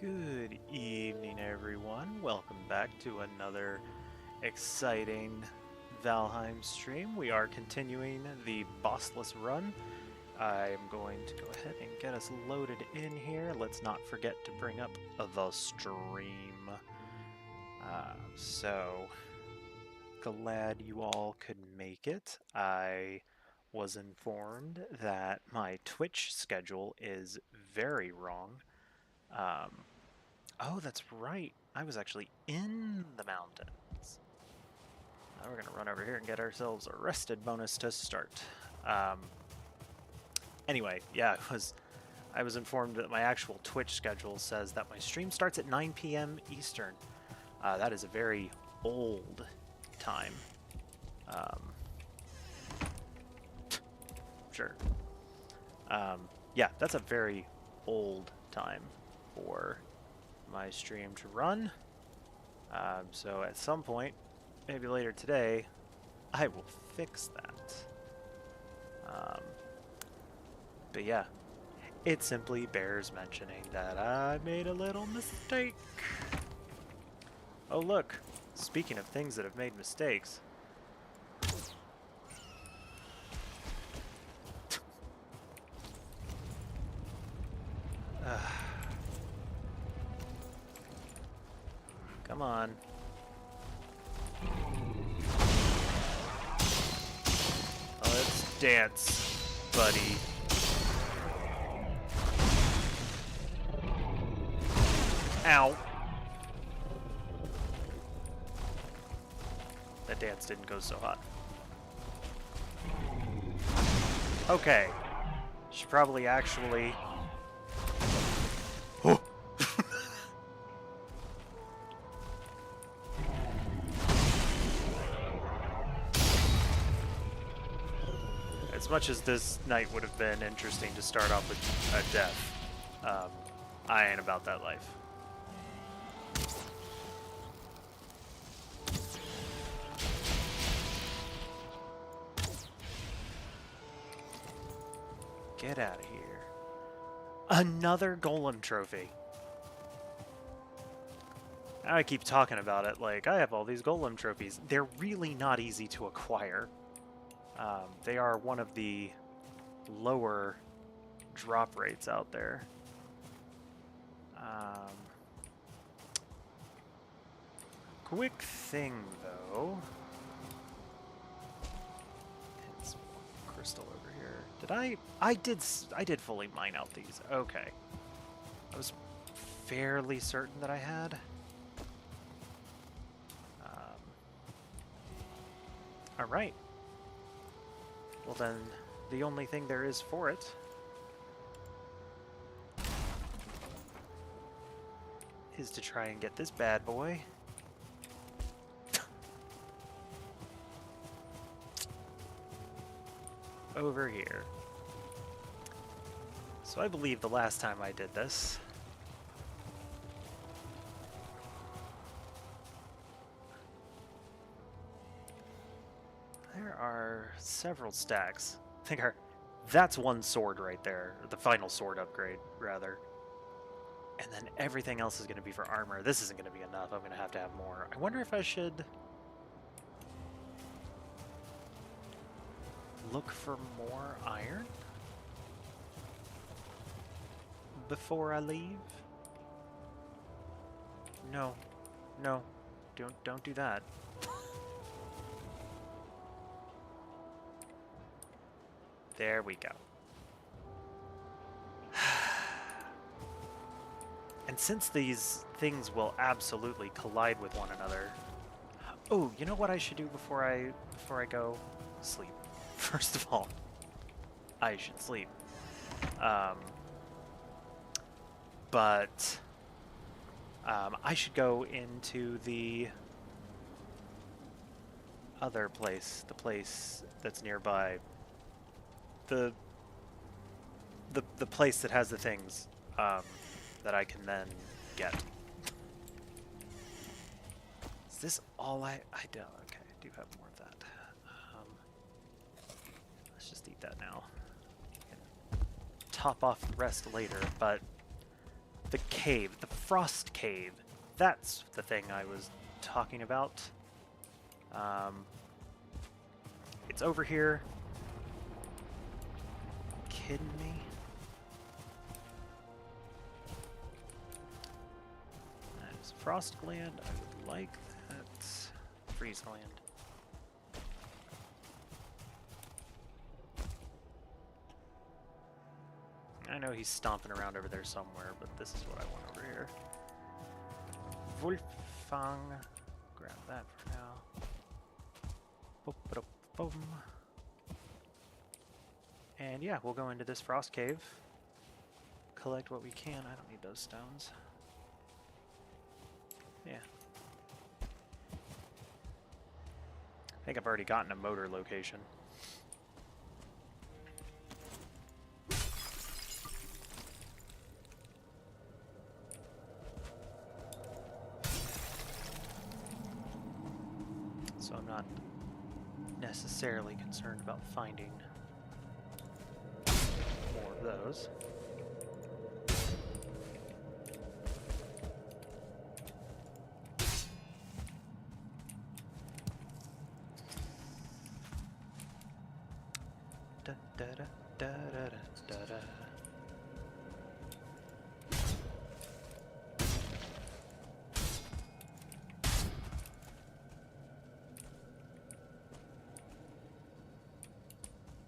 Good evening, everyone. Welcome back to another exciting Valheim stream. We are continuing the bossless run. I'm going to go ahead and get us loaded in here. Let's not forget to bring up the stream. So, glad you all could make it. I was informed that my Twitch schedule is very wrong. Oh, that's right. I was actually in the mountains. Now we're gonna run over here and get ourselves a rested bonus to start. Anyway, yeah, I was informed that my actual Twitch schedule says that my stream starts at 9 p.m. Eastern. That is a very old time. Sure. Yeah, that's a very old time for my stream to run. So at some point, maybe later today, I will fix that. But yeah, it simply bears mentioning that I made a little mistake. Oh look, speaking of things that have made mistakes. Come on. Let's dance, buddy. Ow. That dance didn't go so hot. Okay. Should probably actually... As much as this night would have been interesting to start off with a death, I ain't about that life. Get out of here. Another golem trophy. Now I keep talking about it like I have all these golem trophies. They're really not easy to acquire. They are one of the lower drop rates out there. Quick thing though. It's crystal over here. Did I did fully mine out these. Okay. I was fairly certain that I had. All right. Well then, the only thing there is for it is to try and get this bad boy over here. So I believe the last time I did this, there are several stacks. I think that's one sword right there, or the final sword upgrade, rather. And then everything else is going to be for armor. This isn't going to be enough. I'm going to have more. I wonder if I should look for more iron before I leave. No, no, don't do that. There we go. And since these things will absolutely collide with one another... Oh, you know what I should do before I go? Sleep. First of all, I should sleep. But I should go into the other place, the place that's nearby. The place that has the things that I can then get. Is this all I do? Okay, I do have more of that. Let's just eat that now. Top off the rest later, but The cave, the frost cave. That's the thing I was talking about. It's over here. Kidding me? That is Frostland. I would like that. Freezeland. I know he's stomping around over there somewhere, but this is what I want over here. Wolfang. Grab that for now. Boom. And yeah, we'll go into this frost cave. Collect what we can. I don't need those stones. Yeah. I think I've already gotten a motor location. So I'm not necessarily concerned about finding more of those. Da, da, da, da, da, da, da.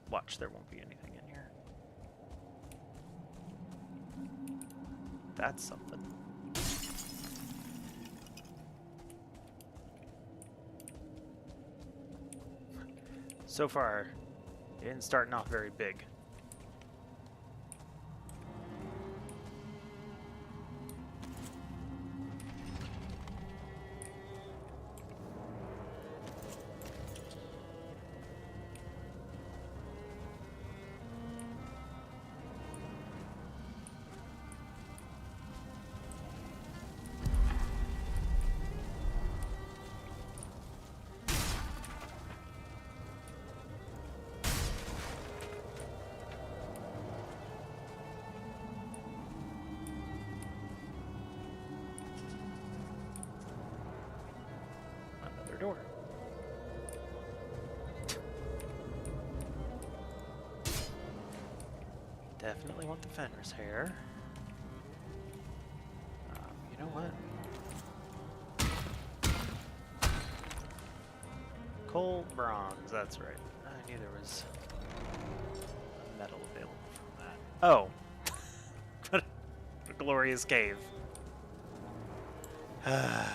Watch, there won't be anything in here. That's something. So far, it didn't start off very big. Door. Definitely want the Fenris hair. You know what? Cold bronze, that's right. I knew there was metal available from that. Oh! What a glorious cave. Yeah.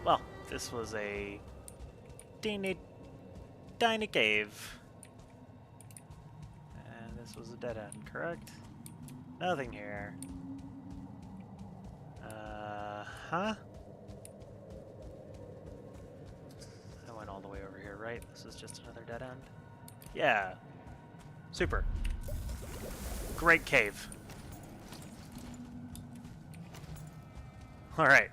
Well, this was a teeny tiny cave. And this was a dead end, correct? Nothing here. Huh? I went all the way over here, right? This is just another dead end? Yeah. Super. Great cave. Alright.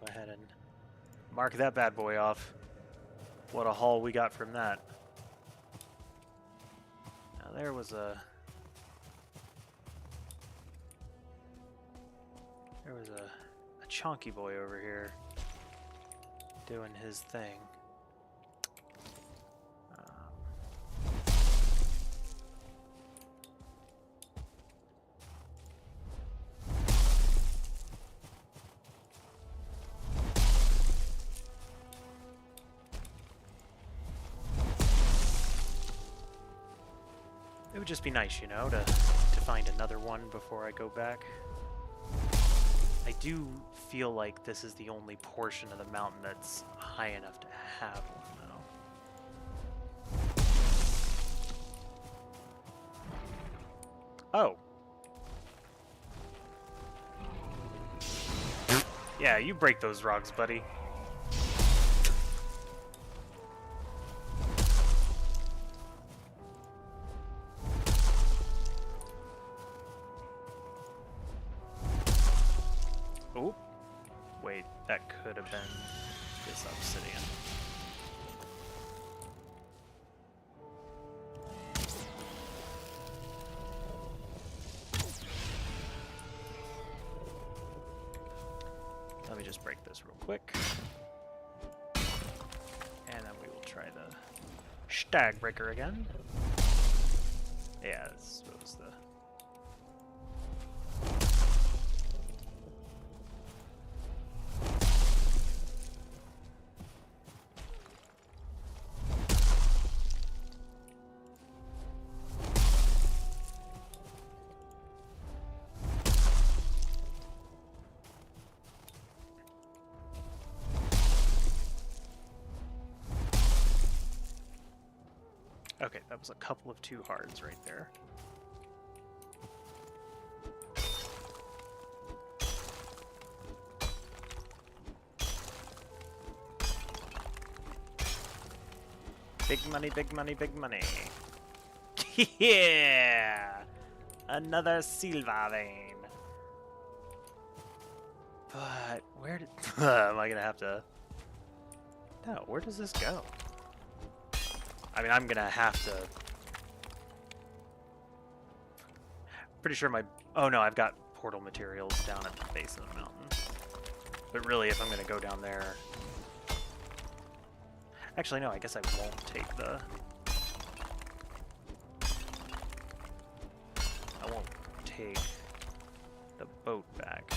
Go ahead and mark that bad boy off. What a haul we got from that. Now there was a chonky boy over here doing his thing. It would just be nice, you know, to find another one before I go back. I do feel like this is the only portion of the mountain that's high enough to have one, though. Oh. Yeah, you break those rocks, buddy. Oh, wait. That could have been this obsidian. Let me just break this real quick. And then we will try the stag breaker again. Yeah, this was the... Okay, that was a couple of 2 hards right there. Big money, big money, big money. Yeah! Another silver vein. But where did... am I gonna have to... No, where does this go? I mean, I'm gonna have to... Pretty sure my... Oh no, I've got portal materials down at the base of the mountain. But really, if I'm gonna go down there... Actually, no, I guess I won't take the... I won't take the boat back.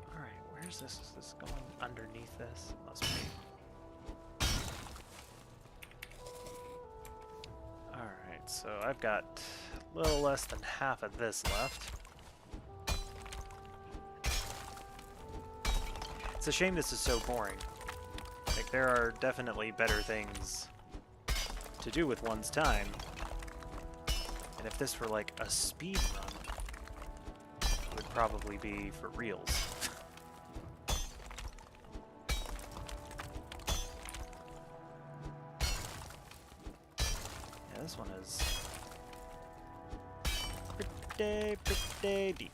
Alright, where's this? Is this going underneath this? Must be. Alright, so I've got a little less than half of this left. It's a shame this is so boring. Like, there are definitely better things to do with one's time. And if this were like a speed run, it would probably be for reals. Yeah, this one is pretty deep.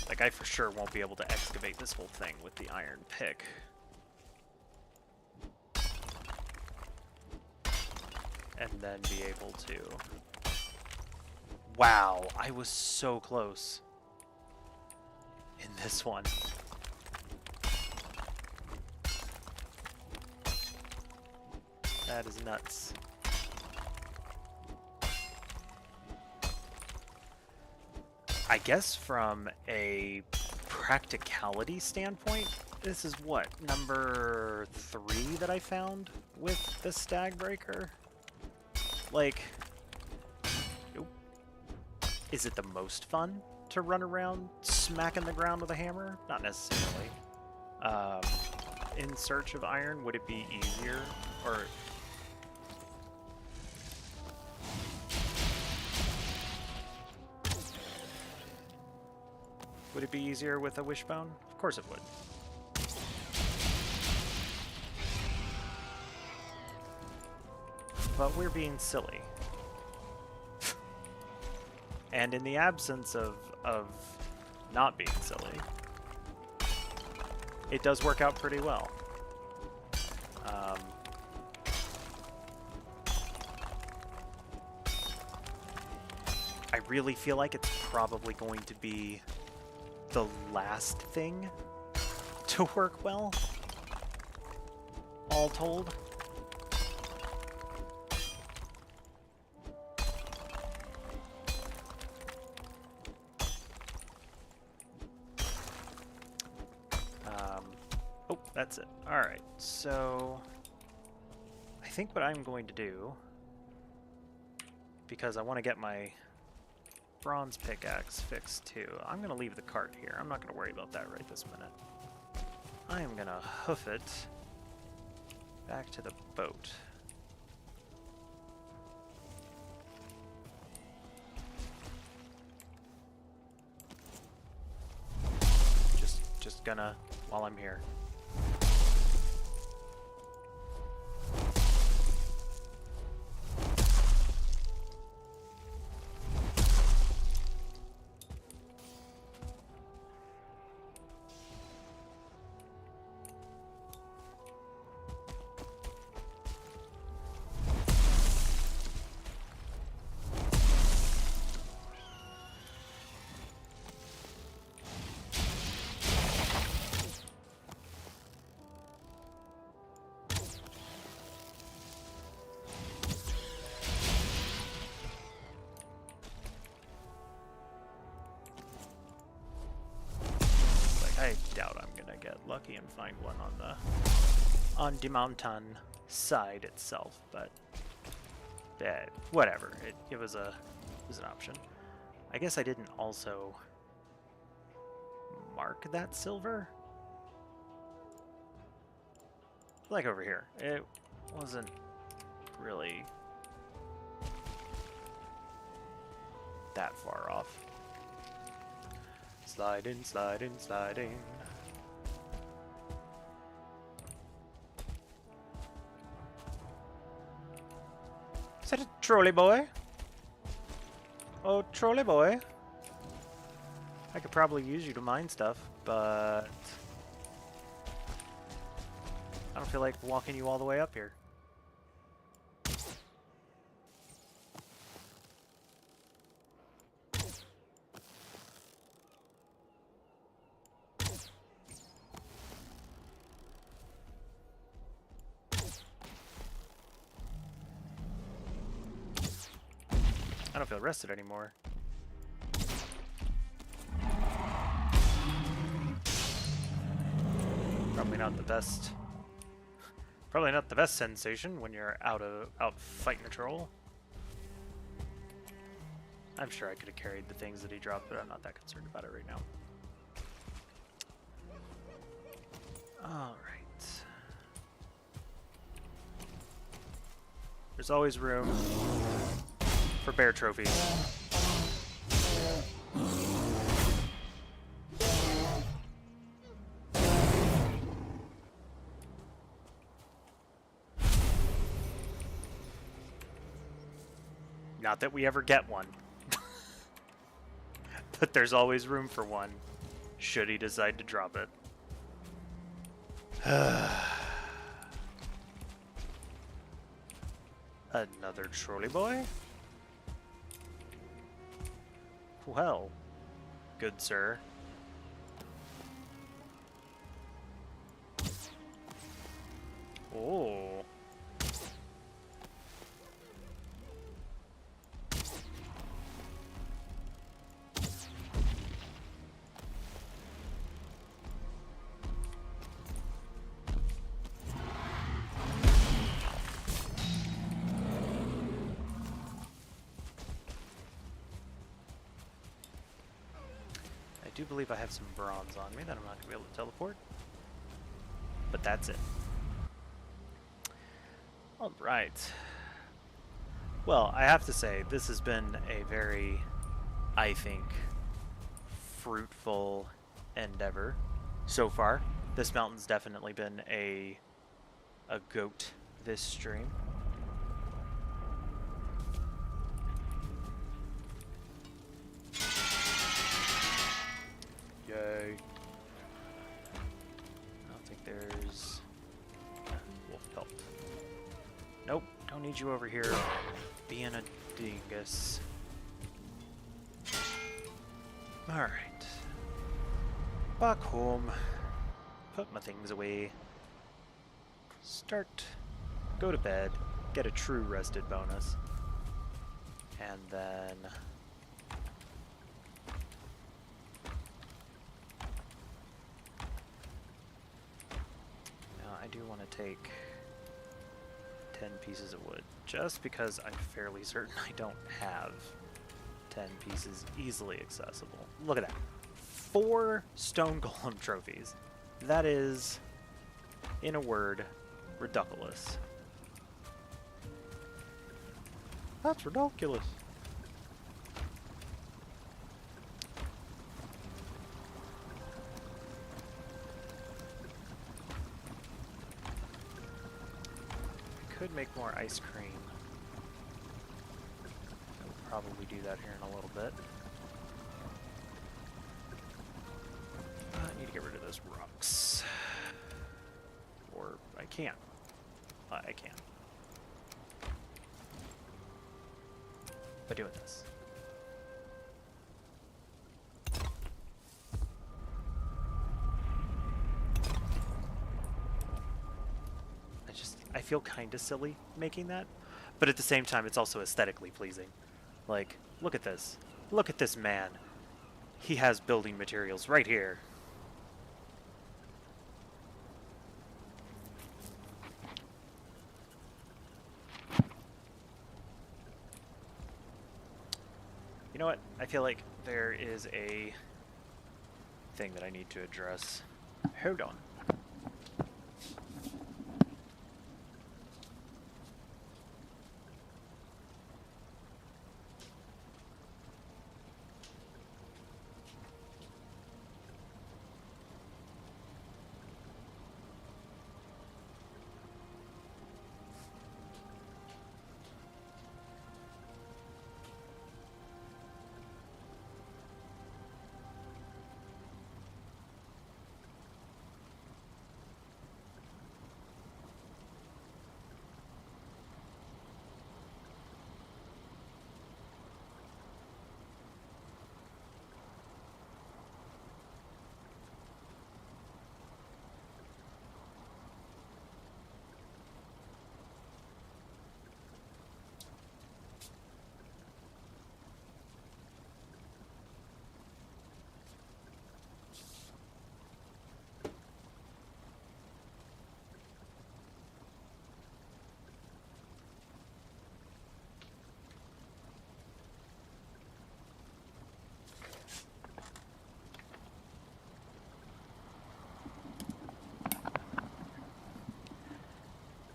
Like, I for sure won't be able to excavate this whole thing with the iron pick. And then be able to... Wow, I was so close in this one. That is nuts. I guess from a practicality standpoint, this is what, number 3 that I found with the stag breaker? Like, is it the most fun to run around smacking the ground with a hammer? Not necessarily. In search of iron, would it be easier? Or... Would it be easier with a wishbone? Of course it would. But we're being silly. And in the absence of not being silly, it does work out pretty well. I really feel like it's probably going to be the last thing to work well, all told. Oh, that's it. Alright, so I think what I'm going to do, because I want to get my bronze pickaxe fixed too, I'm going to leave the cart here. I'm not going to worry about that right this minute. I am going to hoof it back to the boat. Just gonna, while I'm here. lucky and find one on the mountain side itself, but whatever. It was an option. I guess I didn't also mark that silver. Like over here, it wasn't really that far off. Slide in, slide in, slide in. Is that a trolley boy? Oh, trolley boy. I could probably use you to mine stuff, but I don't feel like walking you all the way up here. I don't feel rested anymore. Probably not the best. Probably not the best sensation when you're out fighting a troll. I'm sure I could have carried the things that he dropped, but I'm not that concerned about it right now. Alright. There's always room for bear trophies. Not that we ever get one. But there's always room for one, should he decide to drop it. Another trolley boy? Well, good sir. Oh. I do believe I have some bronze on me that I'm not going to be able to teleport. But that's it. Alright. Well, I have to say, this has been a very, I think, fruitful endeavor so far. This mountain's definitely been a goat this stream. Yay. I don't think there's wolf pelt. Nope, don't need you over here being a dingus. Alright. Back home. Put my things away. Go to bed. Get a true rested bonus. And then I do want to take 10 pieces of wood, just because I'm fairly certain I don't have 10 pieces easily accessible. Look at that. 4 stone golem trophies. That is, in a word, ridiculous. That's ridiculous. Could make more ice cream. I'll probably do that here in a little bit. I need to get rid of those rocks. Or I can't. I can. By doing this. I feel kind of silly making that, but at the same time, it's also aesthetically pleasing. Like, look at this. Look at this man. He has building materials right here. You know what? I feel like there is a thing that I need to address. Hold on.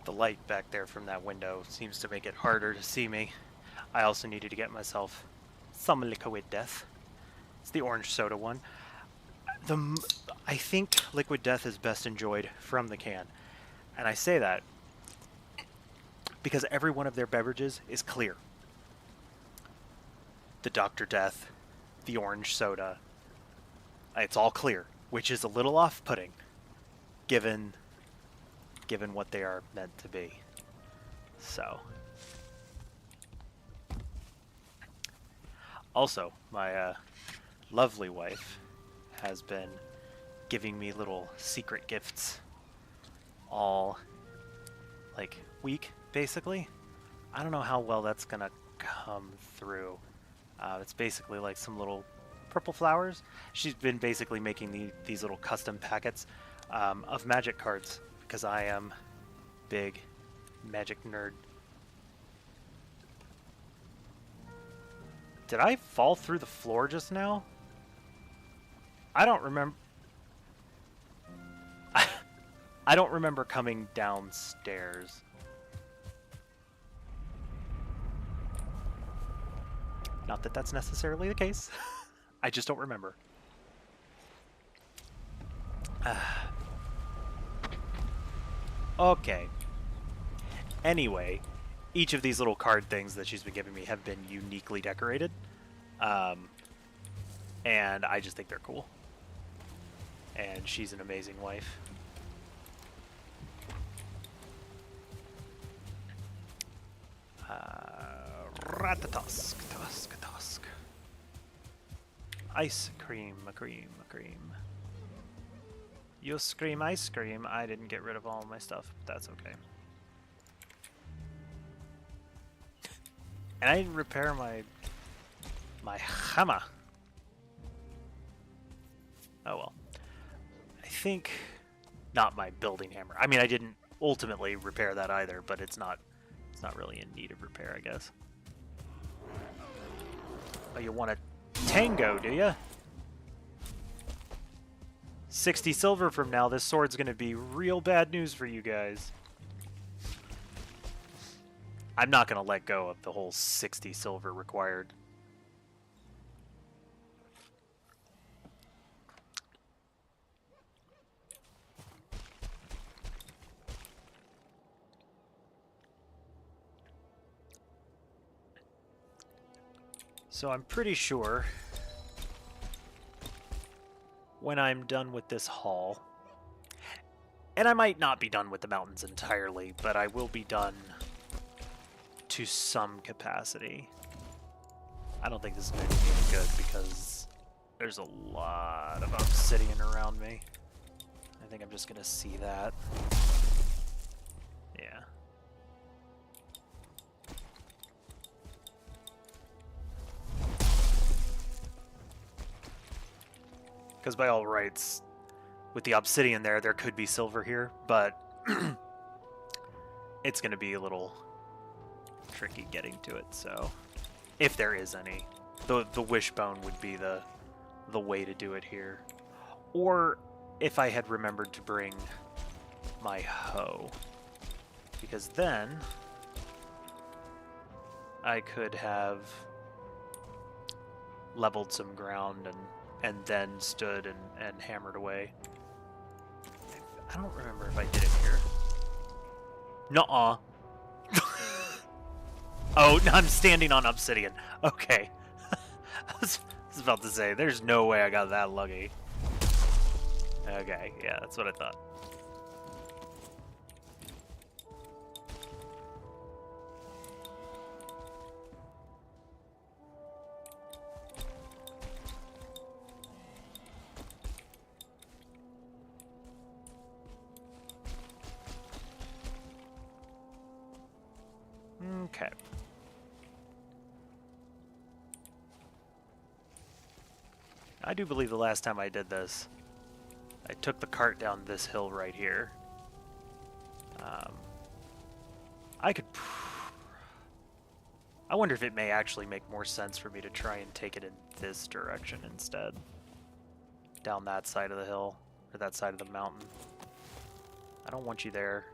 The light back there from that window seems to make it harder to see me. I also needed to get myself some liquid death. It's the orange soda one. I think liquid death is best enjoyed from the can. And I say that because every one of their beverages is clear. The Dr. Death, the orange soda, it's all clear, which is a little off-putting given what they are meant to be. So, also, my lovely wife has been giving me little secret gifts all, like, week, basically. I don't know how well that's gonna come through. It's basically like some little purple flowers. She's been basically making these little custom packets of magic cards, because I am big magic nerd. Did I fall through the floor just now? I don't remember. I don't remember coming downstairs. Not that that's necessarily the case. I just don't remember. Okay. Anyway, each of these little card things that she's been giving me have been uniquely decorated. And I just think they're cool. And she's an amazing wife. Ratatusk, tusk, tusk. Ice cream, a cream, a cream. You scream ice cream. I didn't get rid of all of my stuff, but that's okay. And I didn't repair my hammer. Oh well. I think not my building hammer. I mean, I didn't ultimately repair that either, but it's not really in need of repair, I guess. Oh, you want a tango, do you? 60 silver from now, this sword's gonna be real bad news for you guys. I'm not gonna let go of the whole 60 silver required. So I'm pretty sure when I'm done with this haul, and I might not be done with the mountains entirely, but I will be done to some capacity. I don't think this is going to be any good because there's a lot of obsidian around me. I think I'm just going to see that. Yeah. Because by all rights, with the obsidian there could be silver here, but it's going to be a little tricky getting to it, so if there is any. the wishbone would be the way to do it here. Or if I had remembered to bring my hoe, because then I could have leveled some ground and then stood and hammered away. I don't remember if I did it here. Nuh-uh. Oh, I'm standing on obsidian. Okay. I was about to say, there's no way I got that lucky. Okay, yeah, that's what I thought. Okay. I do believe the last time I did this, I took the cart down this hill right here. I wonder if it may actually make more sense for me to try and take it in this direction instead. Down that side of the hill, or that side of the mountain. I don't want you there.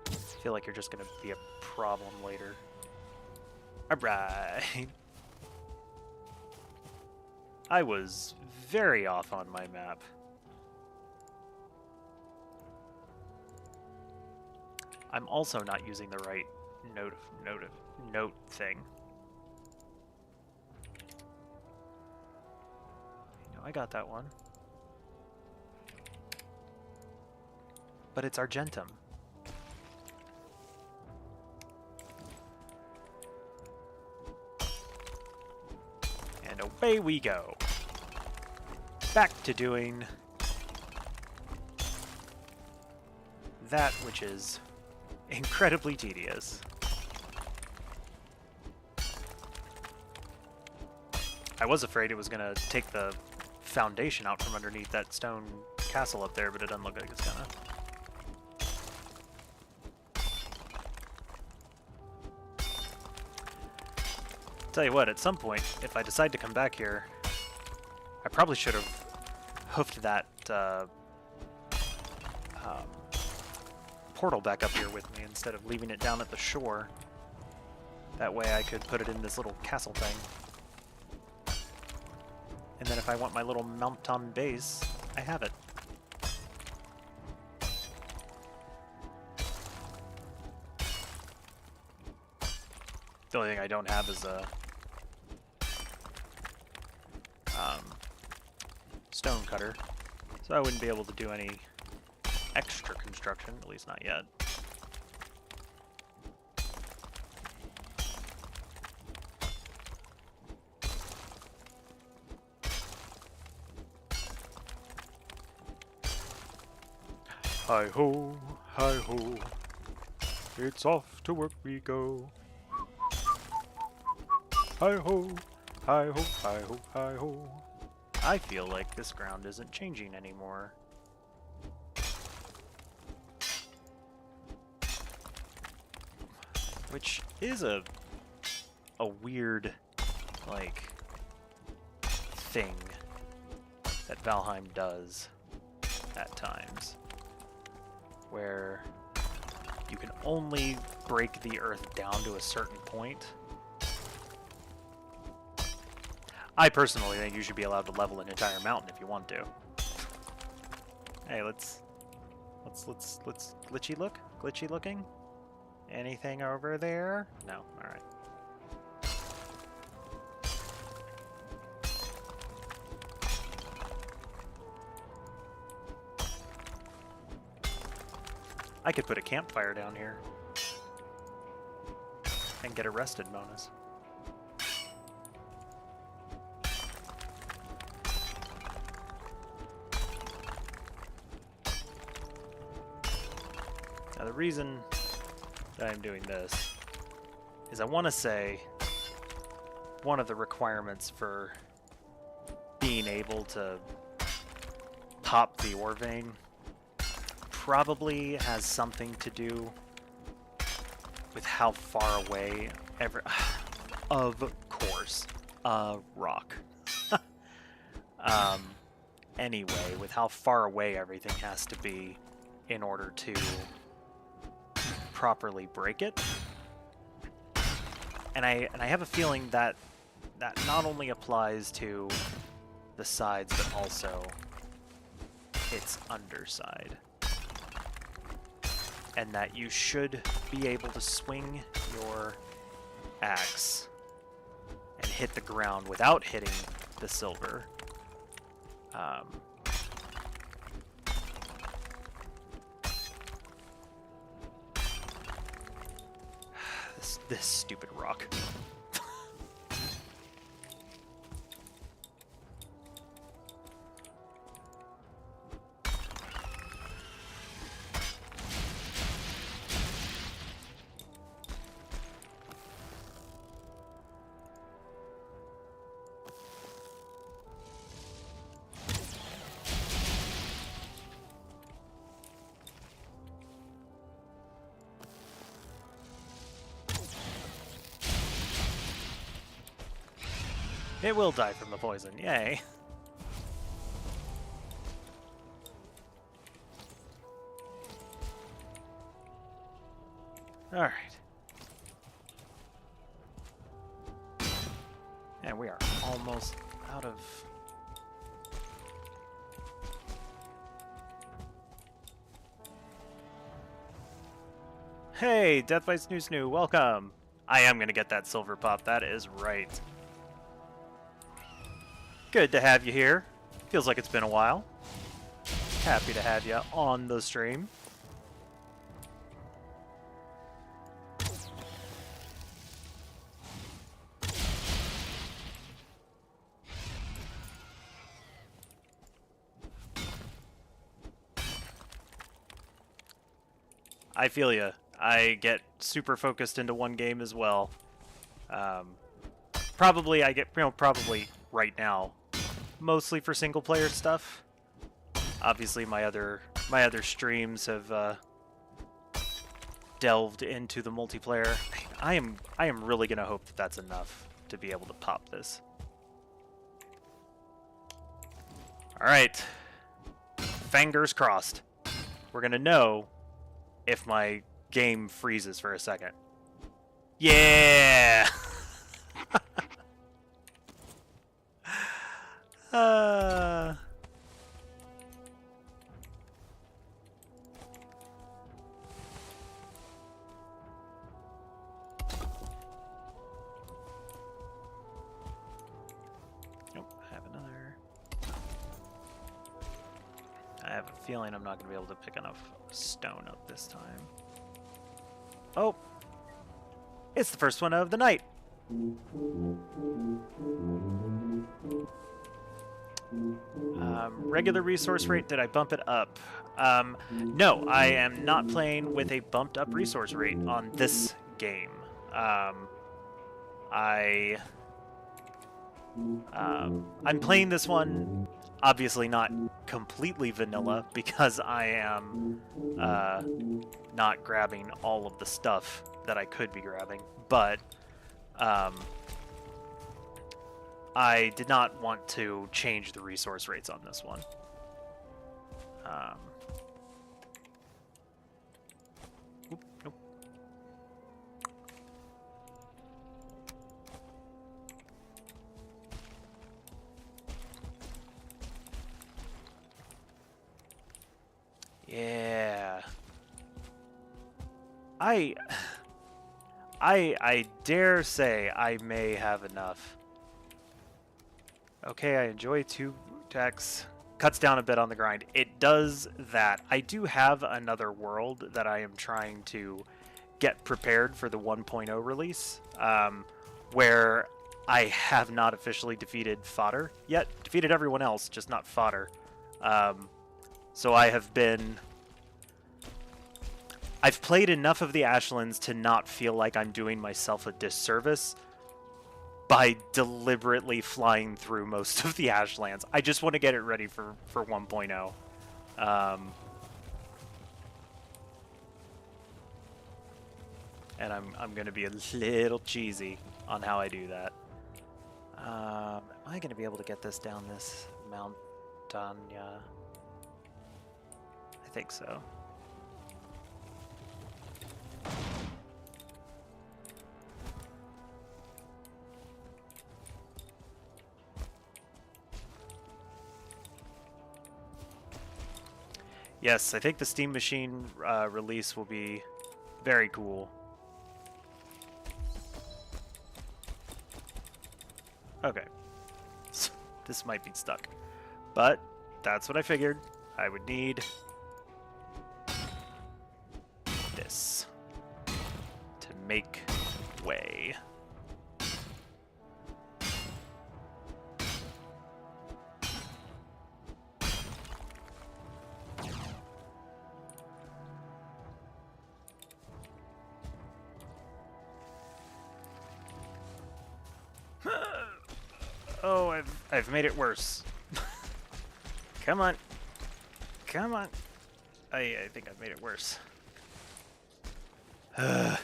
I feel like you're just going to be a problem later. Alright. I was very off on my map. I'm also not using the right note thing. No, I got that one. But it's Argentum. And away we go. Back to doing that which is incredibly tedious. I was afraid it was going to take the foundation out from underneath that stone castle up there, but it doesn't look like it's gonna. Tell you what, at some point, if I decide to come back here, I probably should have hoofed that portal back up here with me instead of leaving it down at the shore. That way I could put it in this little castle thing. And then if I want my little mount-on base, I have it. The only thing I don't have is a stone cutter, so I wouldn't be able to do any extra construction, at least not yet. Hi-ho, hi-ho, it's off to work we go. Hi-ho, hi-ho, hi-ho, hi-ho. I feel like this ground isn't changing anymore. Which is a weird, like, thing that Valheim does at times. Where you can only break the earth down to a certain point. I personally think you should be allowed to level an entire mountain if you want to. Hey, let's glitchy look? Glitchy looking? Anything over there? No, alright. I could put a campfire down here and get a rested bonus. Now the reason that I'm doing this is I want to say one of the requirements for being able to pop the ore vein probably has something to do with how far away of course. a rock. um, anyway, with how far away everything has to be in order to properly break it. And I have a feeling that that not only applies to the sides, but also its underside. And that you should be able to swing your axe and hit the ground without hitting the silver. This stupid rock. It will die from the poison, yay. Alright. And we are almost out of... Hey, Death by Snoo Snoo, welcome! I am gonna get that silver pop, that is right. Good to have you here. Feels like it's been a while. Happy to have you on the stream. I feel ya. I get super focused into one game as well. Probably I get, probably right now, mostly for single player stuff. Obviously, my other streams have delved into the multiplayer. I am really gonna hope that that's enough to be able to pop this. All right, fingers crossed. We're gonna know if my game freezes for a second. Yeah. Nope, I have another. I have a feeling I'm not going to be able to pick enough stone up this time. Oh! It's the first one of the night! Regular resource rate, did I bump it up? No, I am not playing with a bumped up resource rate on this game. I'm playing this one, obviously not completely vanilla, because I am not grabbing all of the stuff that I could be grabbing, but I did not want to change the resource rates on this one. Nope. Yeah. I dare say I may have enough. Okay, I enjoy 2 attacks. Cuts down a bit on the grind. It does that. I do have another world that I am trying to get prepared for the 1.0 release, where I have not officially defeated Fodder yet. Defeated everyone else, just not Fodder. So I've played enough of the Ashlands to not feel like I'm doing myself a disservice by deliberately flying through most of the Ashlands. I just want to get it ready for 1.0. And I'm going to be a little cheesy on how I do that. Am I going to be able to get this down this mountaña? I think so. Yes, I think the Steam Machine release will be very cool. Okay. This might be stuck. But that's what I figured. I would need this to make way. Oh, I've made it worse. Come on. Come on. I think I've made it worse. Can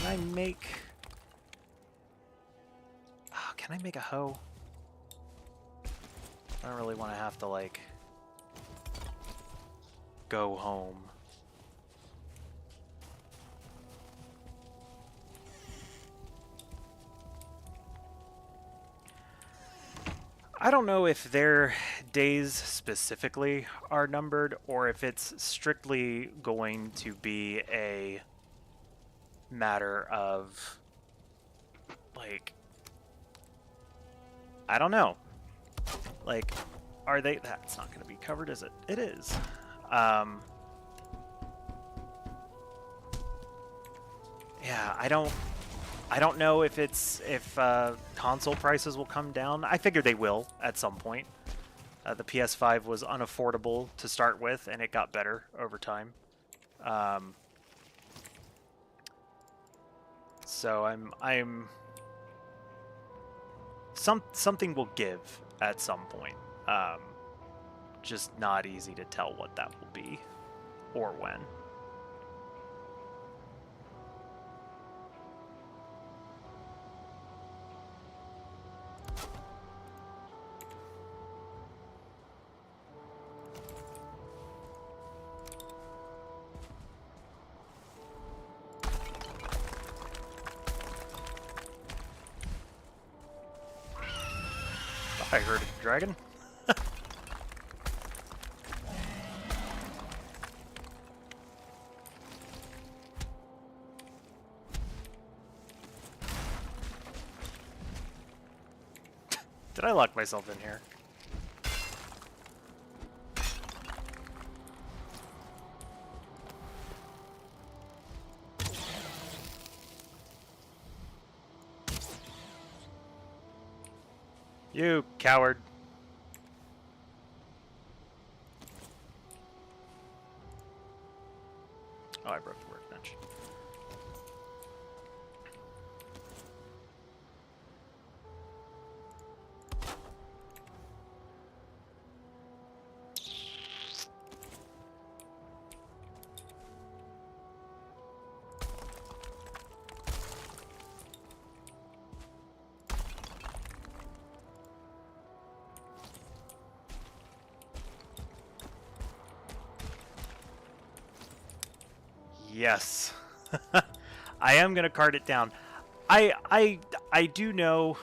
I make... Oh, can I make a hoe? I don't really want to have to, like, go home. I don't know if their days specifically are numbered or if it's strictly going to be a matter of, like, I don't know. Like, are they... That's not going to be covered, is it? It is. Yeah, I don't know if console prices will come down. I figure they will at some point. The PS5 was unaffordable to start with, and it got better over time. So something will give at some point. Just not easy to tell what that will be or when. I heard a dragon. Did I lock myself in here? You coward. Oh, I broke the workbench. Yes. I am gonna cart it down. I do know,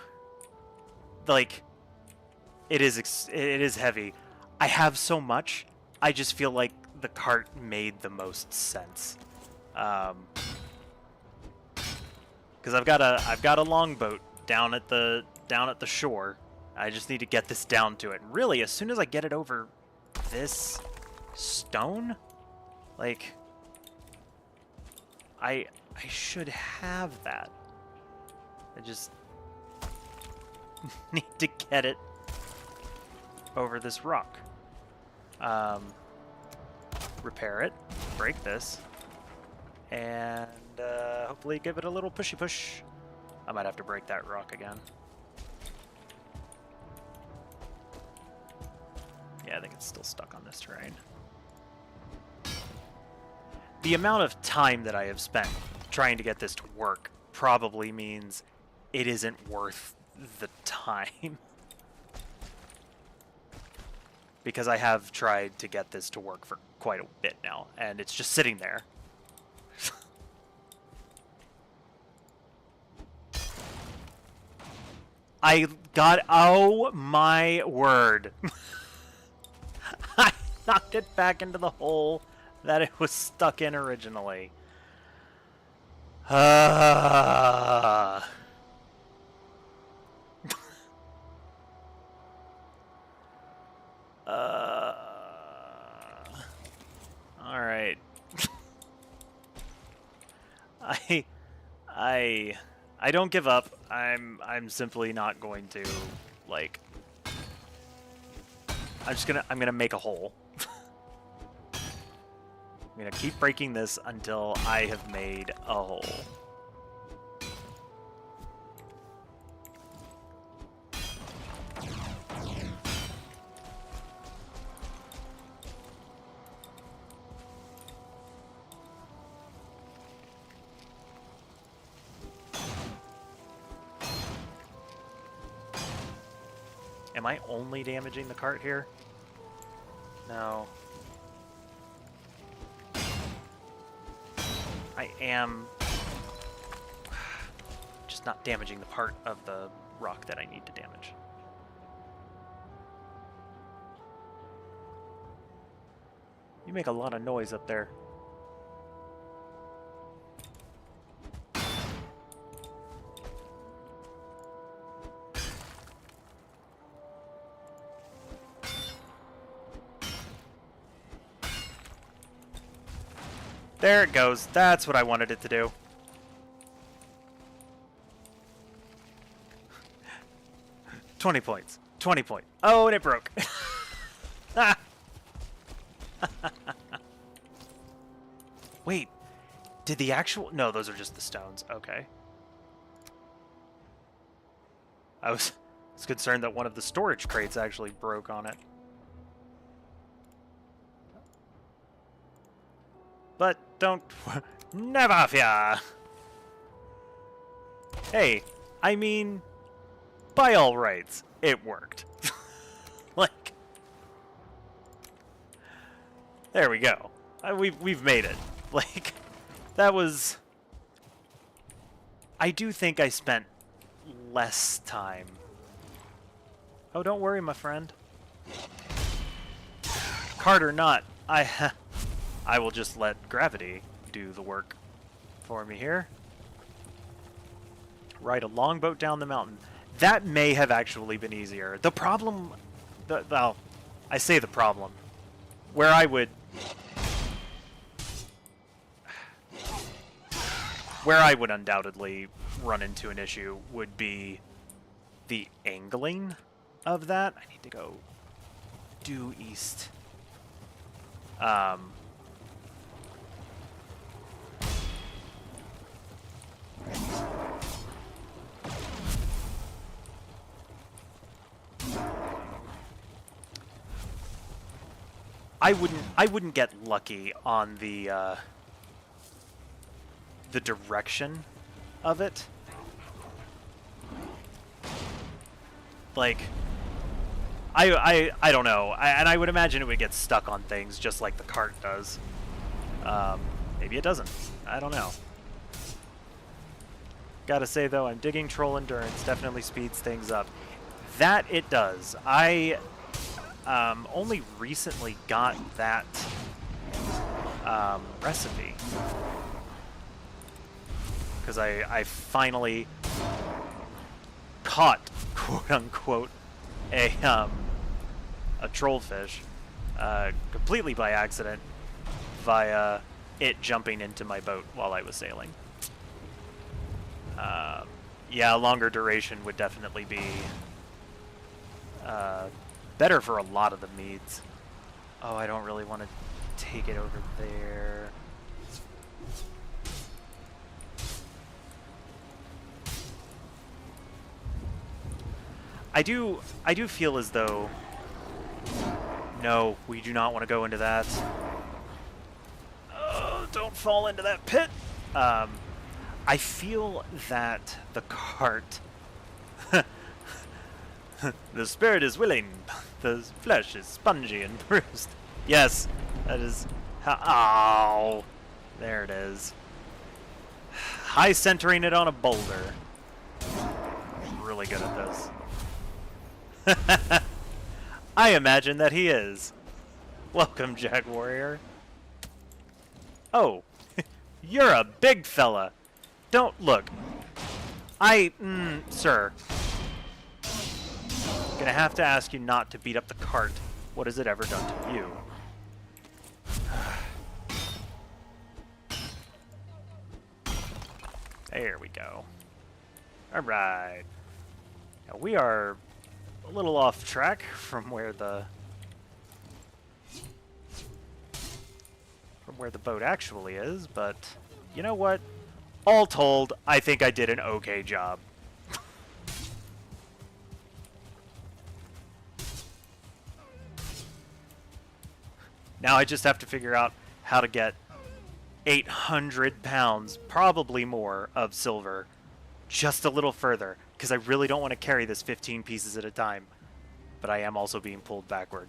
like, it is heavy. I have so much. I just feel like the cart made the most sense. Because I've got a longboat down at the shore. I just need to get this down to it. And really, as soon as I get it over this stone, like, I should have that. I just need to get it over this rock. Repair it, break this, and hopefully give it a little pushy push. I might have to break that rock again. Yeah, I think it's still stuck on this terrain. the amount of time that I have spent trying to get this to work probably means it isn't worth the time. Because I have tried to get this to work for quite a bit now, and it's just sitting there. I got... Oh my word. I knocked it back into the hole that it was stuck in originally. All right. I don't give up. I'm simply not going to, like, I'm gonna make a hole. I'm gonna keep breaking this until I have made a hole. Am I only damaging the cart here? No. I am just not damaging the part of the rock that I need to damage. You make a lot of noise up there. There it goes. That's what I wanted it to do. $20 points. 20 points. Oh, and it broke. Wait. Did the actual... No, those are just the stones. Okay. I was concerned that one of the storage crates actually broke on it. But don't... Never fear! Hey, I mean... By all rights, it worked. Like... There we go. We've made it. Like, that was... I do think I spent less time. Oh, don't worry, my friend. Cart or not, I will just let gravity do the work for me here. Ride a longboat down the mountain. That may have actually been easier. The problem... well, I say the problem. Where I would... Where I would undoubtedly run into an issue would be the angling of that. I need to go due east. I wouldn't get lucky on the direction of it. Like, I don't know, and I would imagine it would get stuck on things just like the cart does. Maybe it doesn't. I don't know. Gotta say though, I'm digging troll endurance. Definitely speeds things up. That it does. I only recently got that recipe because I finally caught, quote unquote, a trollfish completely by accident via it jumping into my boat while I was sailing. Yeah, a longer duration would definitely be better for a lot of the meads. Oh, I don't really want to take it over there. I do feel as though... No, we do not want to go into that. Oh, don't don't fall into that pit. I feel that the cart... The spirit is willing, the flesh is spongy and bruised. Yes, that is how... Oh, there it is. High centering it on a boulder. Really good at this. I imagine that he is. Welcome, Jag Warrior. Oh, you're a big fella. Don't look. Sir. Gonna have to ask you not to beat up the cart. What has it ever done to you? There we go. Alright. Now we are a little off track from where the boat actually is, but you know what? All told, I think I did an okay job. Now I just have to figure out how to get 800 pounds, probably more, of silver just a little further, because I really don't want to carry this 15 pieces at a time. But I am also being pulled backward.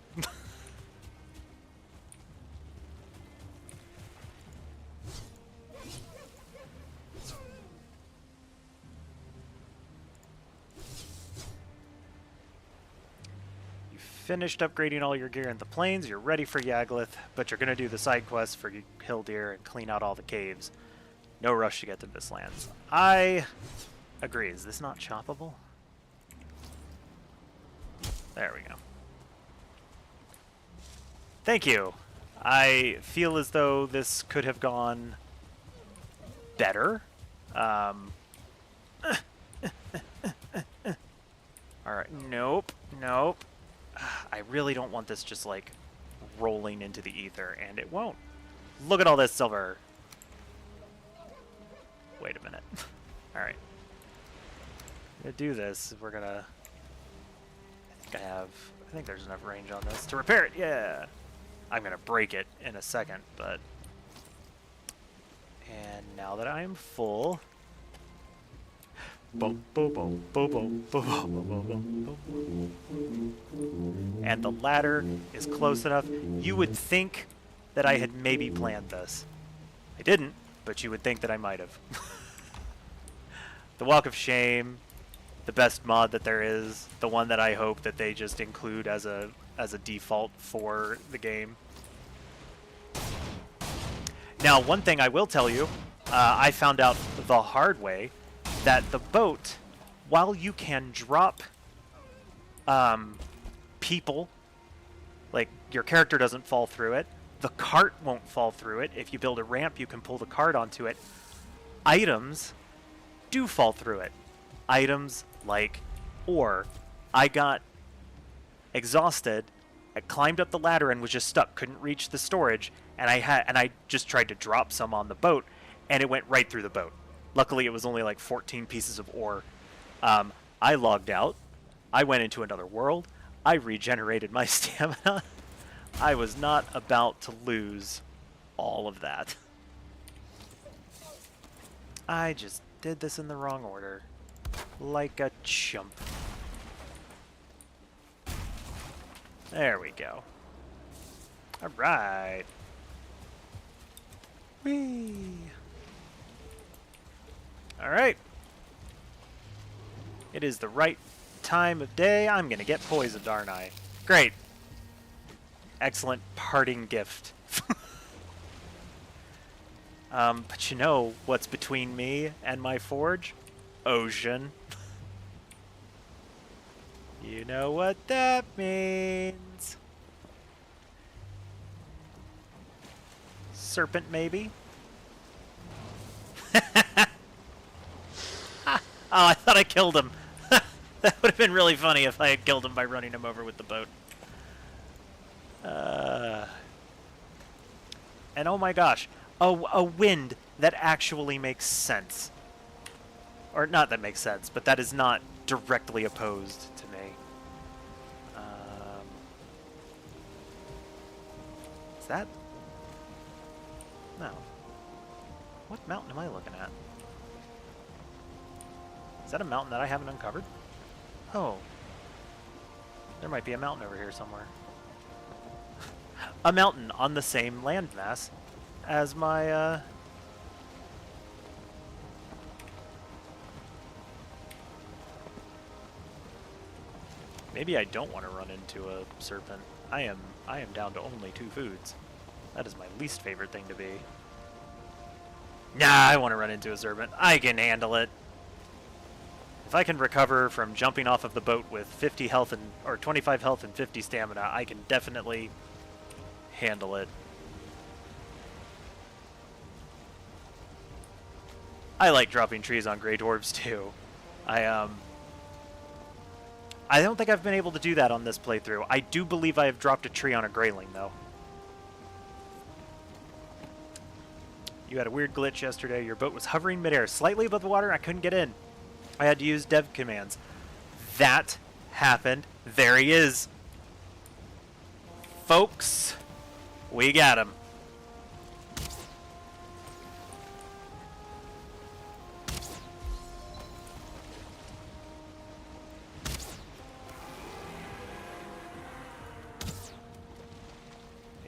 Finished upgrading all your gear in the plains, you're ready for Yaglith, but you're going to do the side quests for Hildir and clean out all the caves. No rush to get to Mistlands. I agree. Is this not choppable? There we go. Thank you. I feel as though this could have gone better. Alright, nope, nope. I really don't want this just, like, rolling into the ether, and it won't. Look at all this silver. Wait a minute. Alright. I'm gonna do this. We're gonna... I think there's enough range on this to repair it. Yeah! I'm gonna break it in a second, but... And now that I am full... And the ladder is close enough. You would think that I had maybe planned this. I didn't, but you would think that I might have. The Walk of Shame, the best mod that there is, the one that I hope that they just include as a default for the game. Now, one thing I will tell you, I found out the hard way that the boat, while you can drop people, like your character doesn't fall through it, the cart won't fall through it. If you build a ramp, you can pull the cart onto it. Items do fall through it. Items like ore. I got exhausted. I climbed up the ladder and was just stuck. Couldn't reach the storage, and I just tried to drop some on the boat, and it went right through the boat. Luckily, it was only like 14 pieces of ore. I logged out. I went into another world. I regenerated my stamina. I was not about to lose all of that. I just did this in the wrong order. Like a chump. There we go. Alright. Whee! Alright. It is the right time of day. I'm going to get poisoned, aren't I? Great. Excellent parting gift. But you know what's between me and my forge? Ocean. You know what that means. Serpent, maybe? Oh, I thought I killed him. That would have been really funny if I had killed him by running him over with the boat. And oh my gosh, a wind that actually makes sense. Or not that makes sense, but that is not directly opposed to me. Is that? No. What mountain am I looking at? Is that a mountain that I haven't uncovered? Oh. There might be a mountain over here somewhere. A mountain on the same landmass as my, Maybe I don't want to run into a serpent. I am down to only 2 foods. That is my least favorite thing to be. Nah, I want to run into a serpent. I can handle it. If I can recover from jumping off of the boat with 50 health and or 25 health and 50 stamina, I can definitely handle it. I like dropping trees on gray dwarves too. I don't think I've been able to do that on this playthrough. I do believe I have dropped a tree on a grayling, though. You had a weird glitch yesterday. Your boat was hovering midair, slightly above the water, and I couldn't get in. I had to use dev commands. That happened. There he is. Folks, we got him.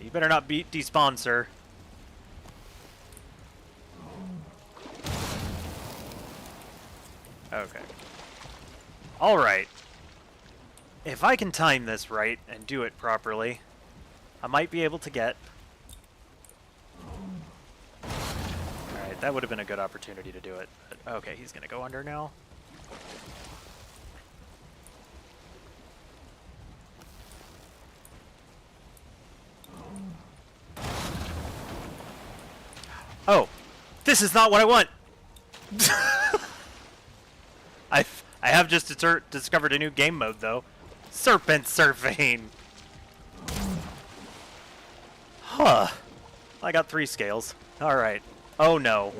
You better not despawn, sir. Okay. Alright. If I can time this right and do it properly, I might be able to get... Alright, that would have been a good opportunity to do it. But, okay, he's gonna go under now. Oh, this is not what I want. I have just discovered a new game mode though, serpent surfing. Huh. I got 3 scales. All right. Oh no.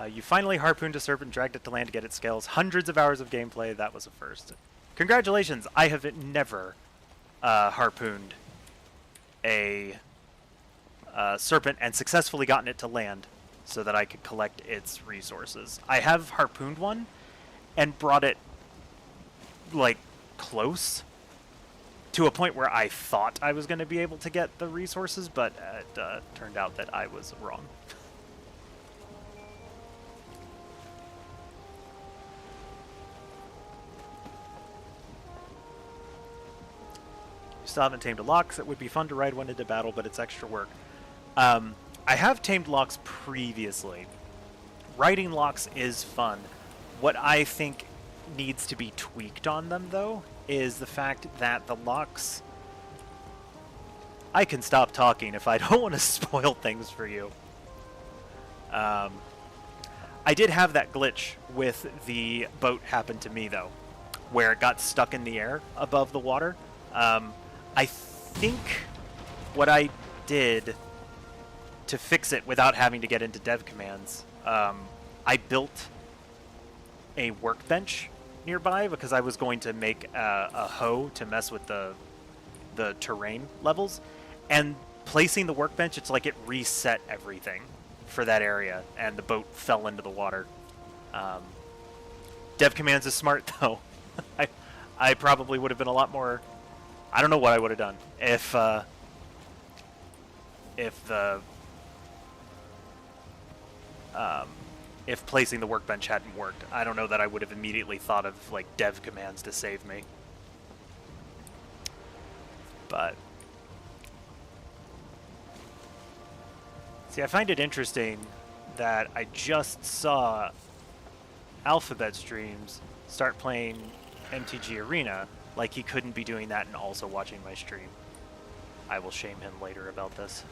You finally harpooned a serpent, dragged it to land to get its scales. Hundreds of hours of gameplay. That was a first. Congratulations. I have never harpooned a serpent and successfully gotten it to land so that I could collect its resources. I have harpooned one and brought it like close to a point where I thought I was going to be able to get the resources, but it turned out that I was wrong. Still haven't tamed a Lox. It would be fun to ride one into battle, but it's extra work. I have tamed Lox previously. Riding Lox is fun. What I think needs to be tweaked on them, though, is the fact that the Lox... I can stop talking if I don't want to spoil things for you. I did have that glitch with the boat happen to me, though, where it got stuck in the air above the water. I think what I did to fix it without having to get into dev commands, I built a workbench nearby because I was going to make a hoe to mess with the terrain levels, and placing the workbench, it's like it reset everything for that area, and the boat fell into the water. Dev commands is smart though. I probably would have been a lot more. I don't know what I would have done if placing the workbench hadn't worked. I don't know that I would have immediately thought of like dev commands to save me. But see, I find it interesting that I just saw Alphabet Streams start playing MTG Arena. Like he couldn't be doing that and also watching my stream. I will shame him later about this.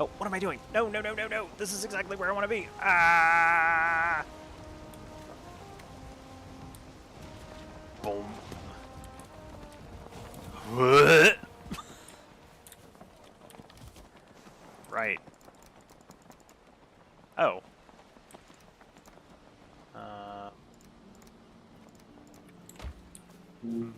Oh, what am I doing? No, no, no, no, no. This is exactly where I want to be. Ah! Boom. What? Right. Oh. Gonna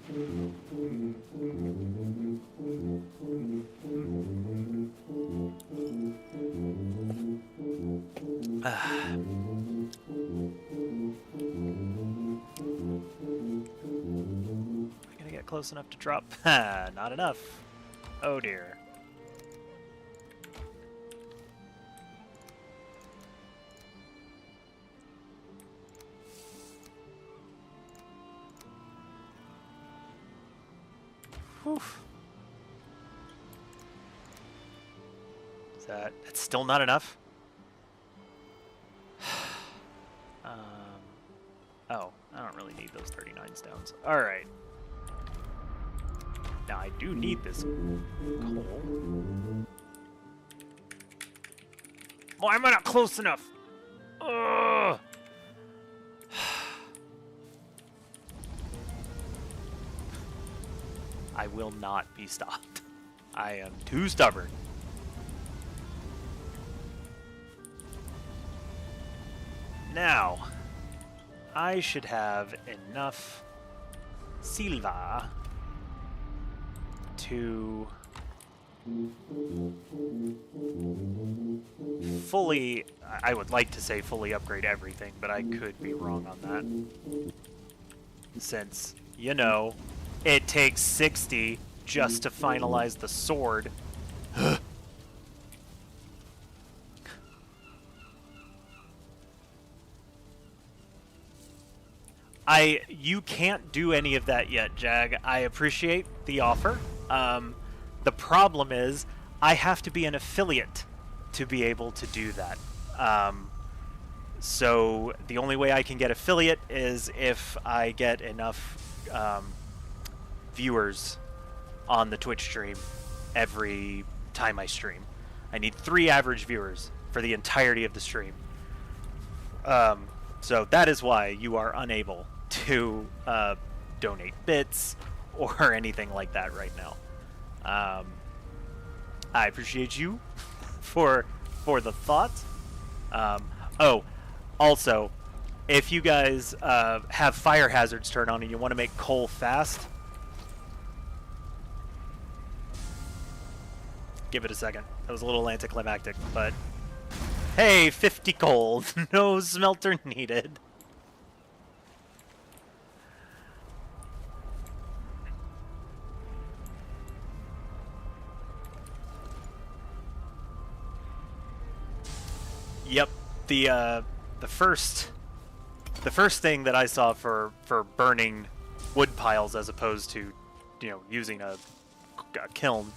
get close enough to drop. Not enough. Oh dear. Whew. That's still not enough? Oh, I don't really need those 39 stones. Alright. Now I do need this coal. Why am I not close enough? Ugh. I will not be stopped. I am too stubborn. Now, I should have enough silver to fully, I would like to say fully upgrade everything, but I could be wrong on that. Since, you know, it takes 60 just to finalize the sword. You can't do any of that yet, Jag. I appreciate the offer. The problem is, I have to be an affiliate to be able to do that. So the only way I can get affiliate is if I get enough viewers on the Twitch stream every time I stream. I need 3 average viewers for the entirety of the stream. So that is why you are unable to donate bits or anything like that right now. I appreciate you for the thought. Oh, also, if you guys have fire hazards turned on and you want to make coal fast, give it a second. That was a little anticlimactic, but hey, 50 coal, no smelter needed. Yep, the first thing that I saw for burning wood piles as opposed to, you know, using a kiln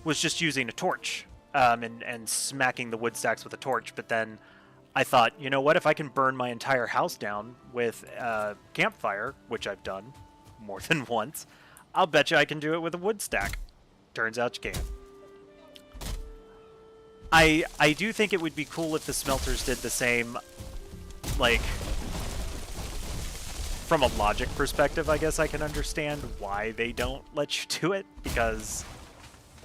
was just using a torch and smacking the wood stacks with a torch. But then I thought, you know what, if I can burn my entire house down with a campfire, which I've done more than once, I'll bet you I can do it with a wood stack. Turns out you can. I do think it would be cool if the smelters did the same, like, from a logic perspective, I guess I can understand why they don't let you do it, because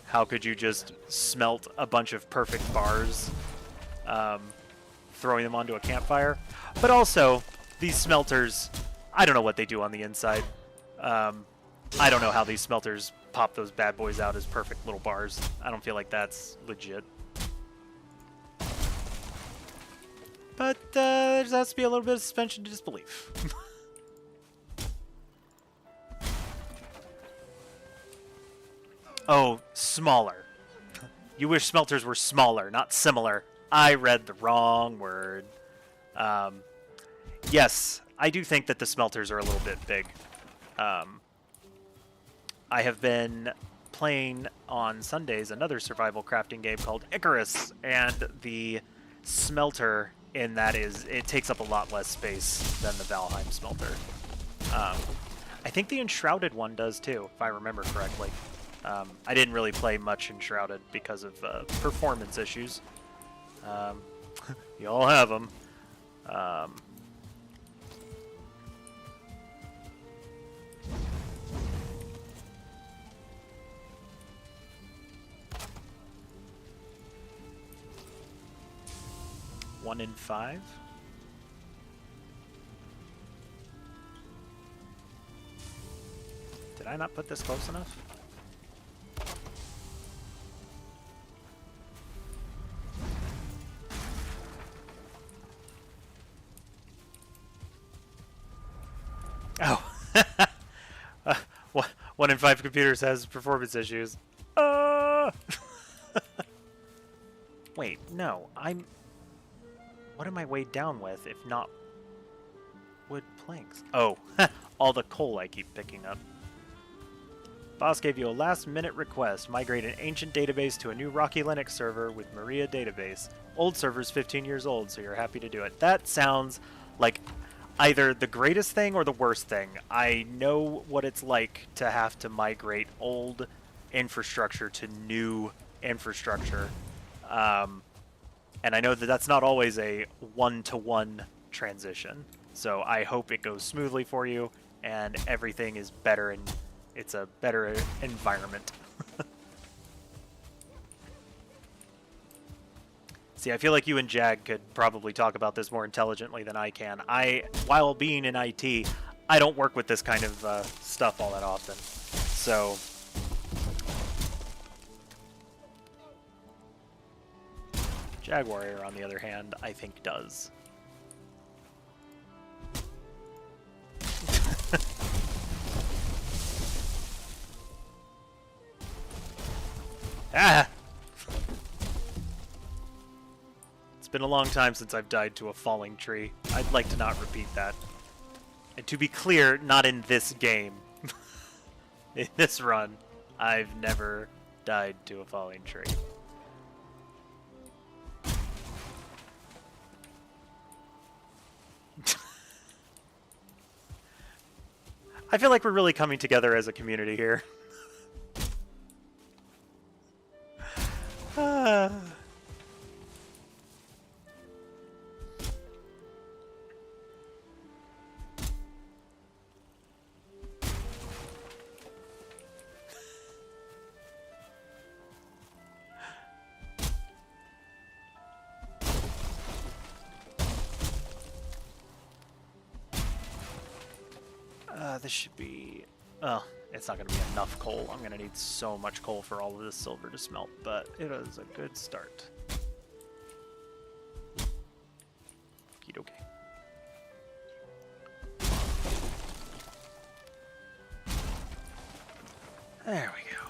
how could you just smelt a bunch of perfect bars, throwing them onto a campfire? But also, these smelters, I don't know what they do on the inside. I don't know how these smelters pop those bad boys out as perfect little bars. I don't feel like that's legit. But there has to be a little bit of suspension to disbelief. Oh, smaller. You wish smelters were smaller, not similar. I read the wrong word. Yes, I do think that the smelters are a little bit big. I have been playing on Sundays another survival crafting game called Icarus, and the smelter in that it takes up a lot less space than the Valheim smelter. I think the Enshrouded one does too, if I remember correctly. I didn't really play much Enshrouded because of performance issues. You all have them. One in 5. Did I not put this close enough? Oh. 1 in 5 computers has performance issues. Wait, no. What am I weighed down with, if not wood planks? Oh, all the coal I keep picking up. Boss gave you a last-minute request. Migrate an ancient database to a new Rocky Linux server with Maria database. Old server's 15 years old, so you're happy to do it. That sounds like either the greatest thing or the worst thing. I know what it's like to have to migrate old infrastructure to new infrastructure. And I know that that's not always a one-to-one transition. So I hope it goes smoothly for you and everything is better and it's a better environment. See, I feel like you and Jag could probably talk about this more intelligently than I can. While being in IT, I don't work with this kind of stuff all that often. So Jag Warrior, on the other hand, I think does. Ah! It's been a long time since I've died to a falling tree. I'd like to not repeat that. And to be clear, not in this game. In this run, I've never died to a falling tree. I feel like we're really coming together as a community here. This should be... Oh, it's not going to be enough coal. I'm going to need so much coal for all of this silver to smelt, but it is a good start. Okie dokie. There we go.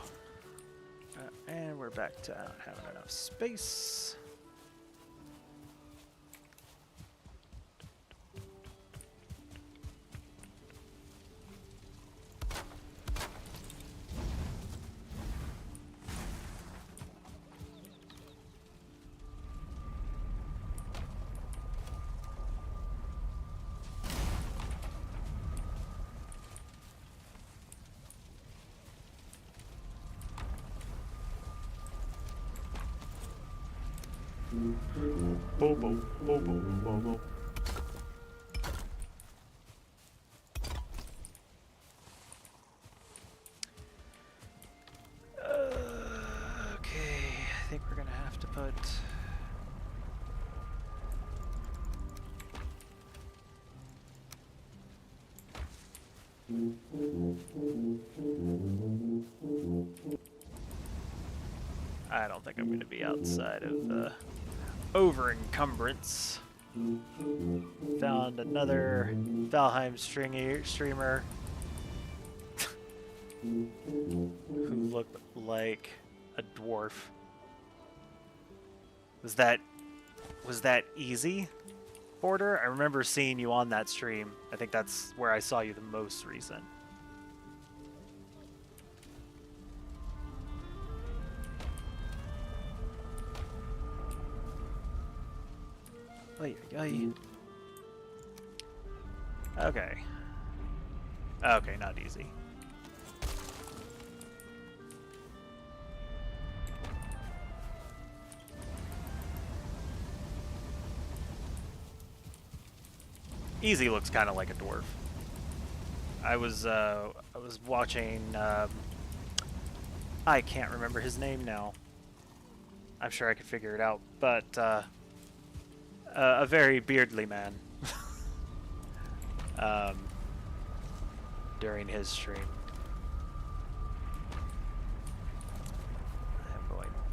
And we're back to not having enough space. Bobo, bobo, bobo. Okay, I think we're gonna have to put... I don't think I'm gonna be outside of over encumbrance. Found another Valheim streamer who looked like a dwarf. Was that easy, Border? I remember seeing you on that stream. I think that's where I saw you the most recent. Okay. Okay, not easy. Easy looks kind of like a dwarf. I was watching. I can't remember his name now. I'm sure I could figure it out, but a very beardly man during his stream.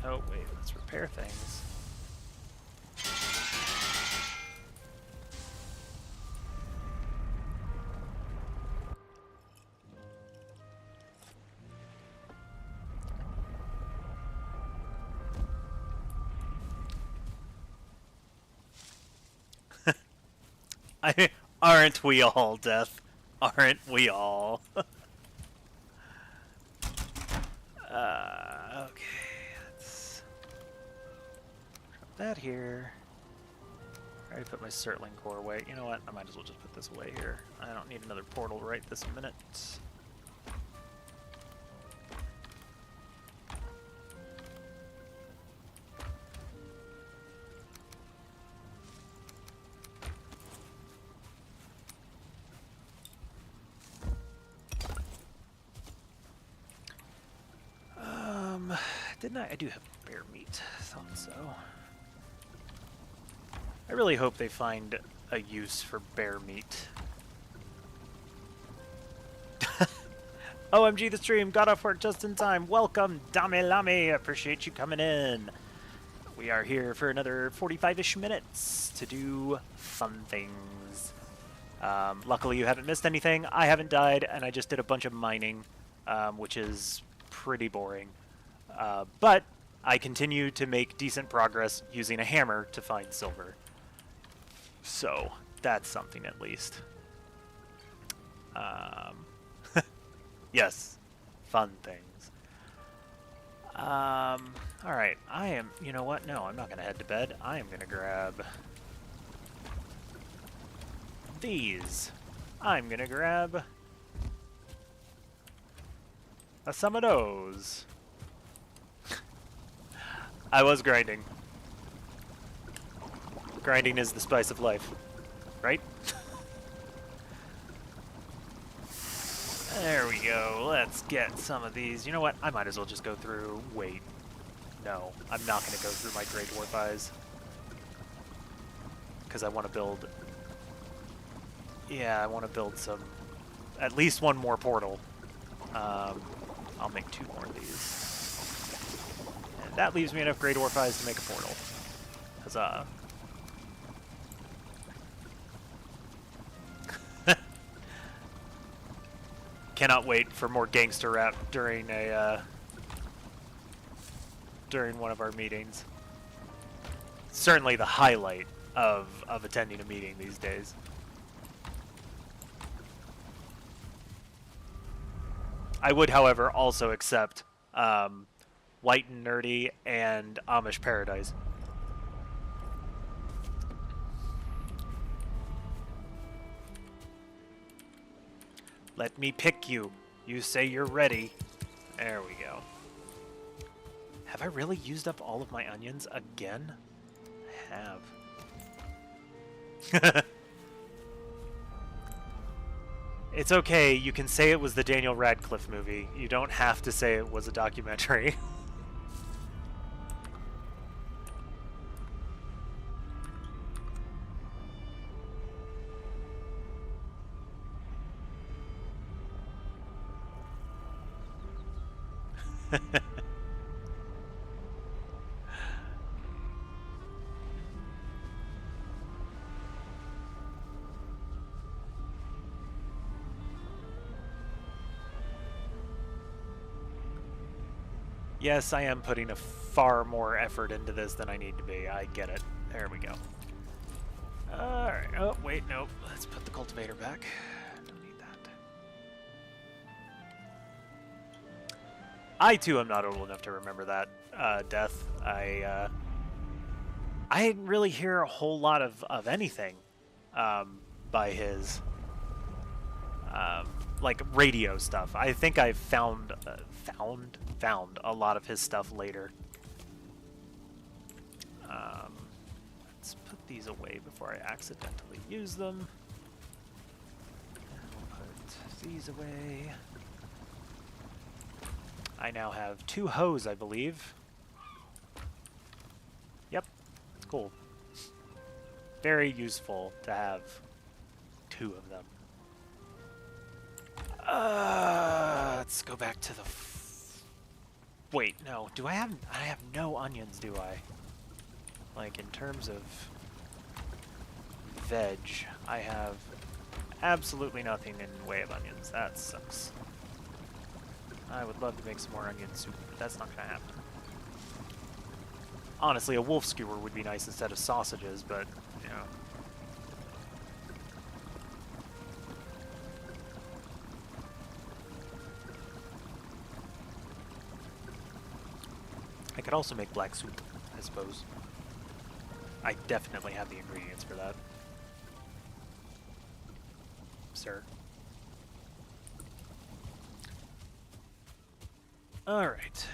Oh, wait, let's repair things. Aren't we all, Death? Aren't we all? Okay, let's drop that here. I already put my Surtling core away. You know what? I might as well just put this away here. I don't need another portal right this minute. Didn't I? I do have bear meat. Thought so. I really hope they find a use for bear meat. OMG, the stream got off work just in time. Welcome, Dame Lame. Appreciate you coming in. We are here for another 45-ish minutes to do fun things. Luckily, you haven't missed anything. I haven't died, and I just did a bunch of mining, which is pretty boring. But I continue to make decent progress using a hammer to find silver. So that's something at least. Yes, fun things. Alright, you know what? No, I'm not going to head to bed. I am going to grab these. I'm going to grab some of those. I was grinding. Grinding is the spice of life, right? There we go. Let's get some of these. You know what? I might as well just go through. Wait. No, I'm not going to go through my Great Dwarf Eyes. Because I want to build... Yeah, I want to build some... At least one more portal. I'll make 2 more of these. That leaves me enough Great Dwarf Eyes to make a portal. Huzzah. Cannot wait for more gangster rap during one of our meetings. Certainly the highlight of attending a meeting these days. I would, however, also accept White and Nerdy and Amish Paradise. Let me pick you. You say you're ready. There we go. Have I really used up all of my onions again? I have. It's okay. You can say it was the Daniel Radcliffe movie. You don't have to say it was a documentary. Yes, I am putting a far more effort into this than I need to be. I get it. There we go. Alright. Oh, wait, nope. Let's put the cultivator back. Don't need that. I, too, am not old enough to remember that, Death. I didn't really hear a whole lot of anything by his, like, radio stuff. I think I found a lot of his stuff later. Let's put these away before I accidentally use them. And we'll put these away. I now have 2 hoes, I believe. Yep, it's cool. Very useful to have 2 of them. Let's go back to the Wait, no. Do I have... I have no onions, do I? Like, in terms of veg, I have absolutely nothing in way of onions. That sucks. I would love to make some more onion soup, but that's not gonna happen. Honestly, a wolf skewer would be nice instead of sausages, but, you know. I could also make black soup, I suppose. I definitely have the ingredients for that. Sir. Alright.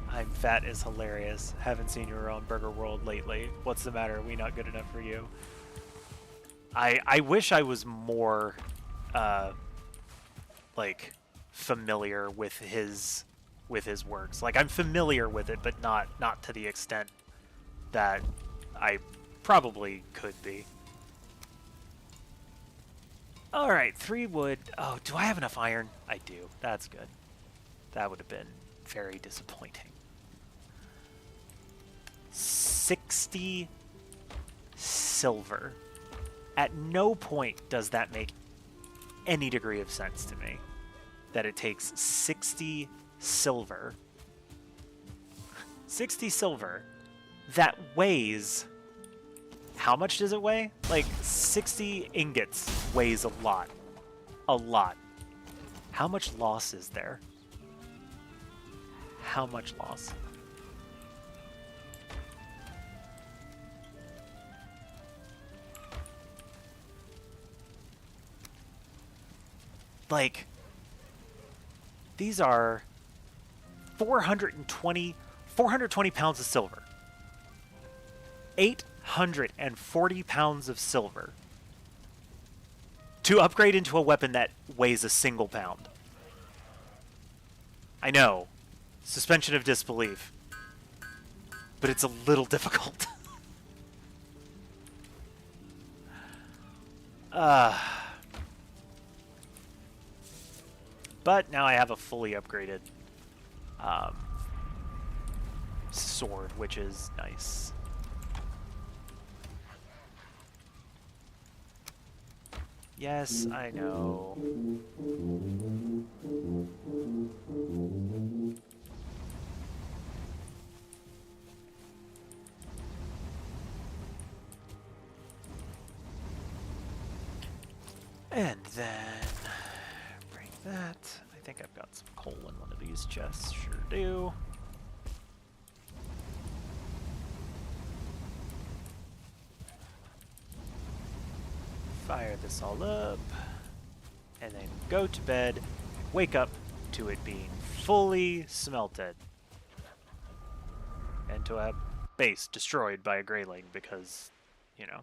I'm fat is hilarious. Haven't seen you around Burger World lately. What's the matter? Are we not good enough for you? I wish I was more like familiar with his works. Like I'm familiar with it, but not to the extent that I probably could be. All right, 3 wood. Oh, do I have enough iron? I do. That's good. That would have been very disappointing. 60 silver. At no point does that make any degree of sense to me. That it takes 60 silver. 60 silver. That weighs... How much does it weigh? Like, 60 ingots weighs a lot. A lot. How much loss is there? How much loss? Like, these are 420 pounds of silver. 840 pounds of silver to upgrade into a weapon that weighs a single pound. I know. Suspension of disbelief. But it's a little difficult. But now I have a fully upgraded sword, which is nice. Yes, I know. And then break that. I think I've got some coal in one of these chests. Sure do. Fire this all up. And then go to bed. Wake up to it being fully smelted. And to a base destroyed by a greyling because, you know.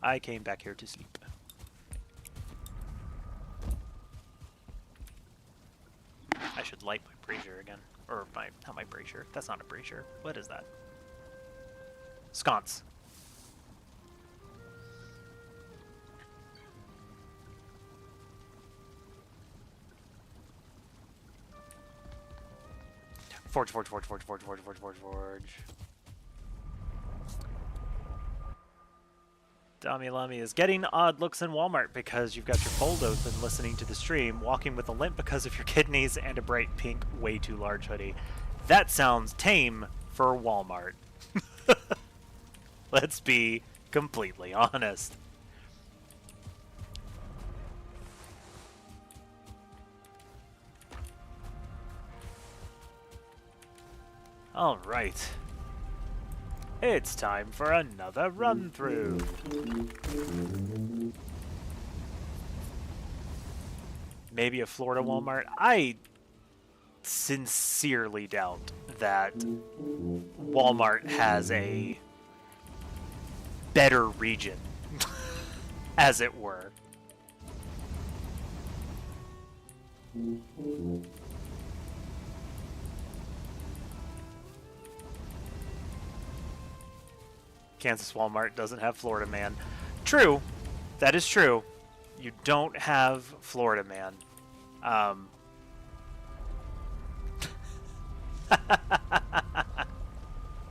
I came back here to sleep. I should light my brazier again. Or not my brazier. That's not a brazier. What is that? Sconce. Forge. Dami Lami is getting odd looks in Walmart because you've got your fold open listening to the stream, walking with a limp because of your kidneys, and a bright pink, way too large hoodie. That sounds tame for Walmart. Let's be completely honest. All right. It's time for another run-through. Maybe a Florida Walmart? I sincerely doubt that Walmart has a better region, as it were. Kansas Walmart doesn't have Florida Man. True. That is true. You don't have Florida Man.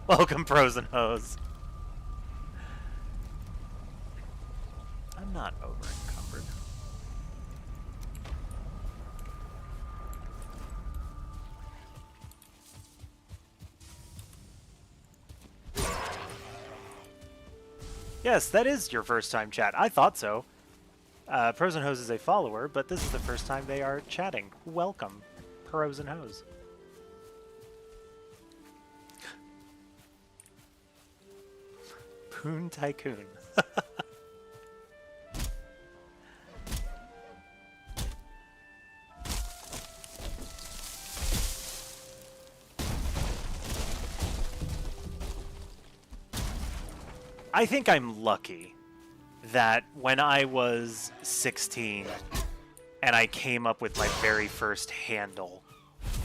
Welcome, Pros and Hoes. I'm not over encumbered. Yes, that is your first time chat. I thought so. Pros and Hoes is a follower, but this is the first time they are chatting. Welcome, Pros and Hoes. Poon Tycoon. I think I'm lucky that when I was 16 and I came up with my very first handle,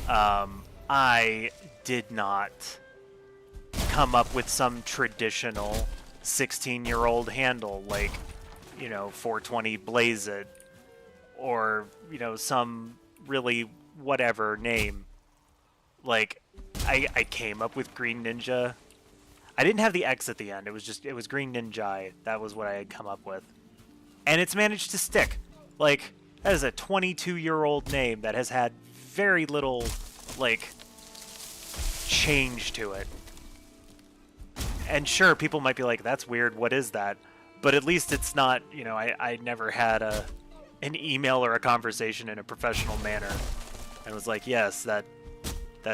I did not come up with some traditional 16-year-old handle like, 420 Blaze It, or, some really whatever name. Like, I came up with Green Ninja. I didn't have the X at the end. It was Green Ninja. That was what I had come up with. And it's managed to stick. Like, that is a 22-year-old name that has had very little, like, change to it. And sure, people might be like, that's weird, what is that? But at least it's not, I never had an email or a conversation in a professional manner. And was like, yes, that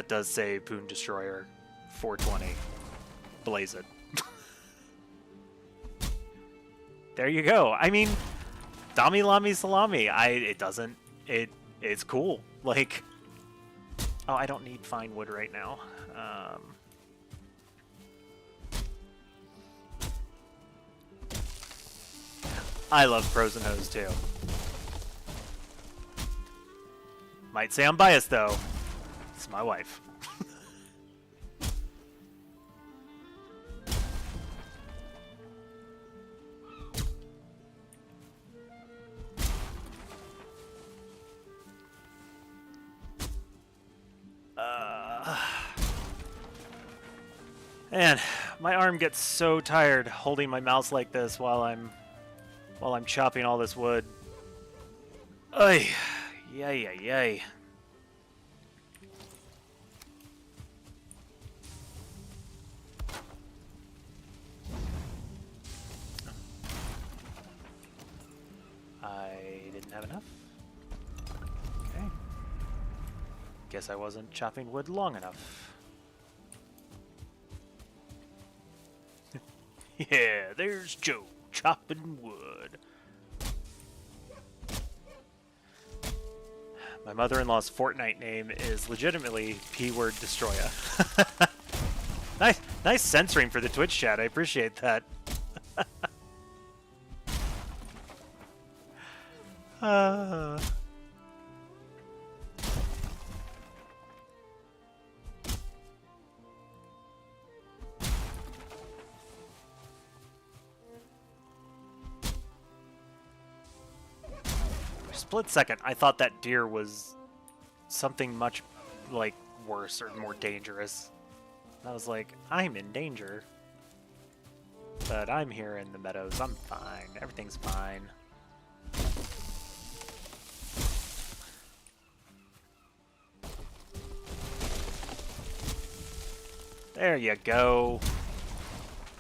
does say Poon Destroyer 420. Blaze it. There you go. I mean, Dami Lami Salami. It's cool. Like, oh, I don't need fine wood right now. I love Pros and Hoes too. Might say I'm biased though. It's my wife. Man, my arm gets so tired holding my mouse like this while I'm chopping all this wood. Ay, yay, yay, yay. I didn't have enough. Okay. Guess I wasn't chopping wood long enough. Yeah, there's Joe, chopping wood. My mother-in-law's Fortnite name is legitimately P-word Destroyer. Nice censoring for the Twitch chat. I appreciate that. Split second, I thought that deer was something much, like, worse or more dangerous. And I was like, I'm in danger. But I'm here in the meadows. I'm fine. Everything's fine. There you go.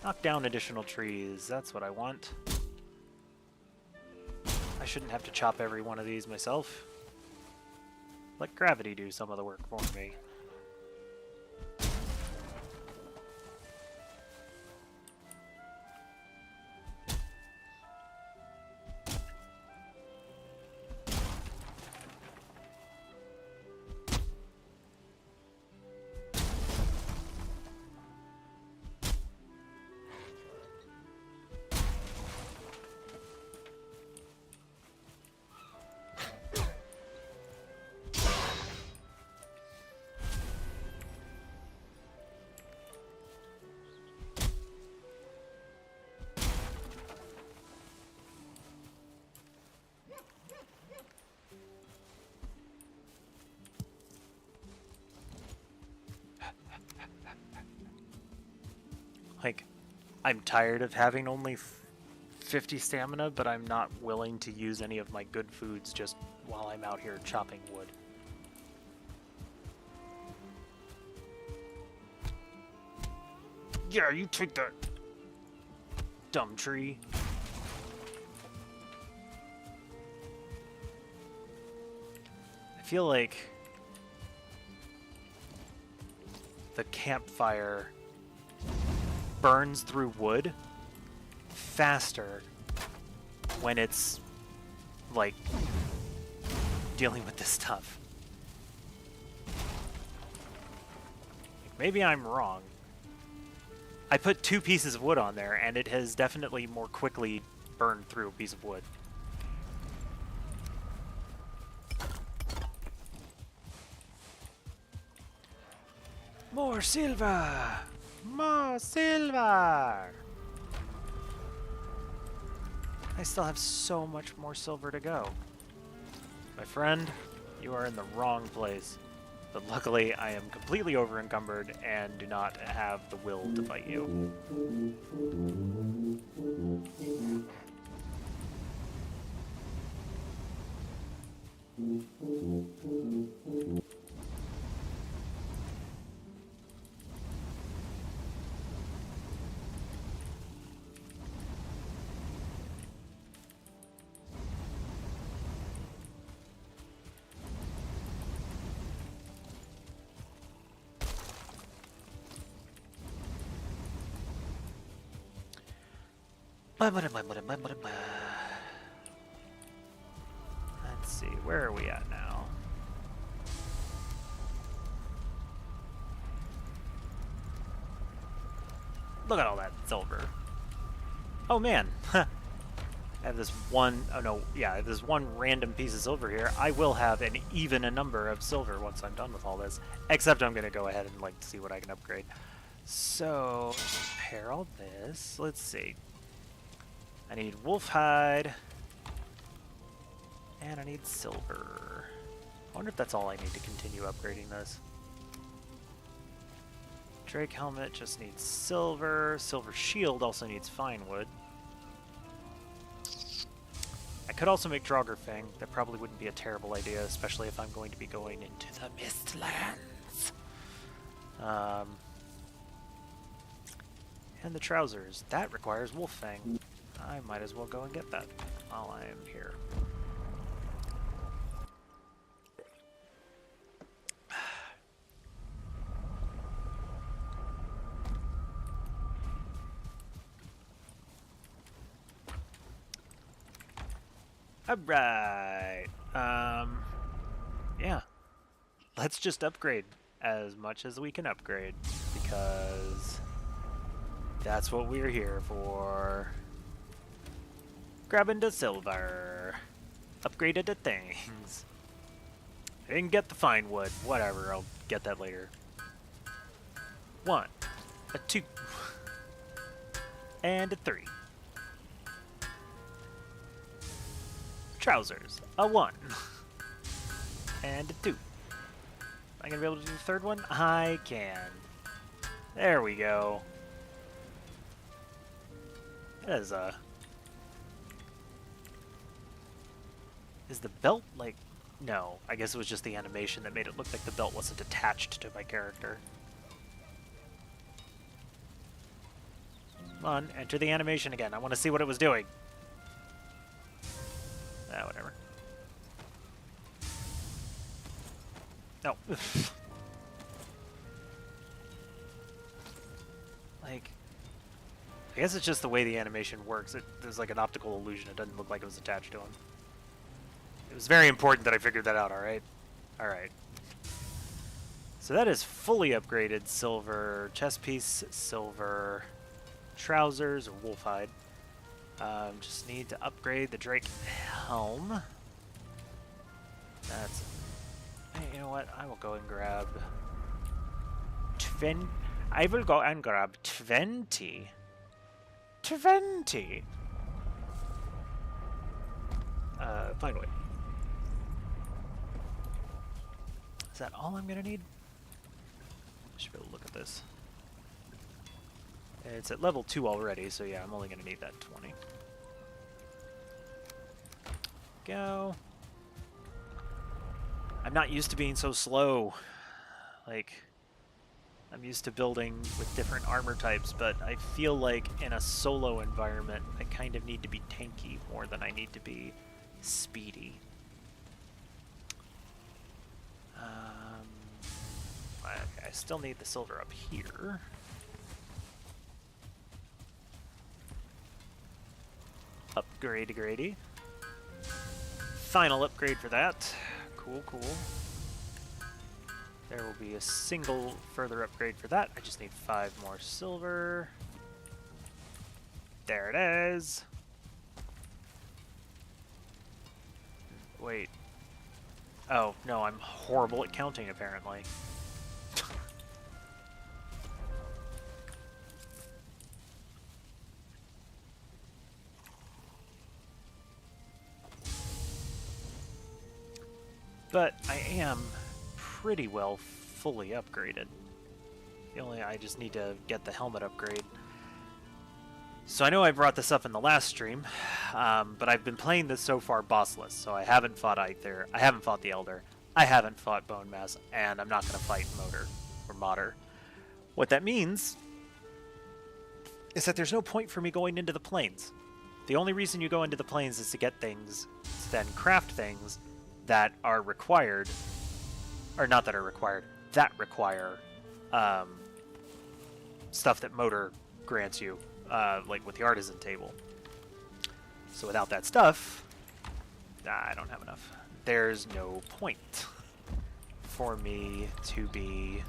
Knock down additional trees. That's what I want. I shouldn't have to chop every one of these myself. Let gravity do some of the work for me. I'm tired of having only 50 stamina, but I'm not willing to use any of my good foods just while I'm out here chopping wood. Yeah, you take that, dumb tree. I feel like the campfire burns through wood faster when it's like dealing with this stuff. Maybe I'm wrong. I put 2 pieces of wood on there and it has definitely more quickly burned through a piece of wood. More silver! More silver! I still have so much more silver to go. My friend, you are in the wrong place. But luckily, I am completely over-encumbered and do not have the will to fight you. Let's see, where are we at now? Look at all that silver. Oh man, I have this one, oh no, yeah, I have this one random piece of silver here. I will have an even a number of silver once I'm done with all this. Except I'm going to go ahead and like see what I can upgrade. So, repair all this. Let's see. I need wolf hide. And I need silver. I wonder if that's all I need to continue upgrading this. Drake helmet just needs silver. Silver shield also needs fine wood. I could also make Draugr Fang. That probably wouldn't be a terrible idea, especially if I'm going to be going into the Mistlands. And the trousers. That requires wolf fang. I might as well go and get that while I am here. Alright. Yeah. Let's just upgrade as much as we can upgrade, because that's what we're here for. Grabbing the silver. Upgraded the things. I didn't get the fine wood. Whatever, I'll get that later. 1, a 2, and a 3. Trousers, a 1, and a 2. Am I gonna be able to do the third one? I can. There we go. That is a... Is the belt like... No, I guess it was just the animation that made it look like the belt wasn't attached to my character. Come on, enter the animation again. I want to see what it was doing. Ah, whatever. No. Like... I guess it's just the way the animation works. There's like an optical illusion. It doesn't look like it was attached to him. It was very important that I figured that out, alright? Alright. So that is fully upgraded silver chest piece, silver trousers, or wolf hide. Just need to upgrade the Drake helm. That's... Hey, you know what? I will go and grab... I will go and grab 20. 20! Fine way. Is that all I'm gonna need? I should be able to look at this. It's at level 2 already, so yeah, I'm only going to need that 20. Go. I'm not used to being so slow. Like, I'm used to building with different armor types, but I feel like in a solo environment, I kind of need to be tanky more than I need to be speedy. Okay, I still need the silver up here. Upgrade to Grady. Final upgrade for that. Cool, cool. There will be a single further upgrade for that. I just need 5 more silver. There it is. Wait. Oh, no, I'm horrible at counting, apparently. But I am pretty well fully upgraded. I just need to get the helmet upgrade. So I know I brought this up in the last stream, but I've been playing this so far bossless, so I haven't fought Aether, I haven't fought the Elder, I haven't fought Bone Mass, and I'm not going to fight Motor, or Modder. What that means is that there's no point for me going into the plains. The only reason you go into the plains is to get things, to then craft things that are required, or not that are required, that require stuff that Motor grants you, like with the artisan table. So without that stuff, I don't have enough. There's no point for me to be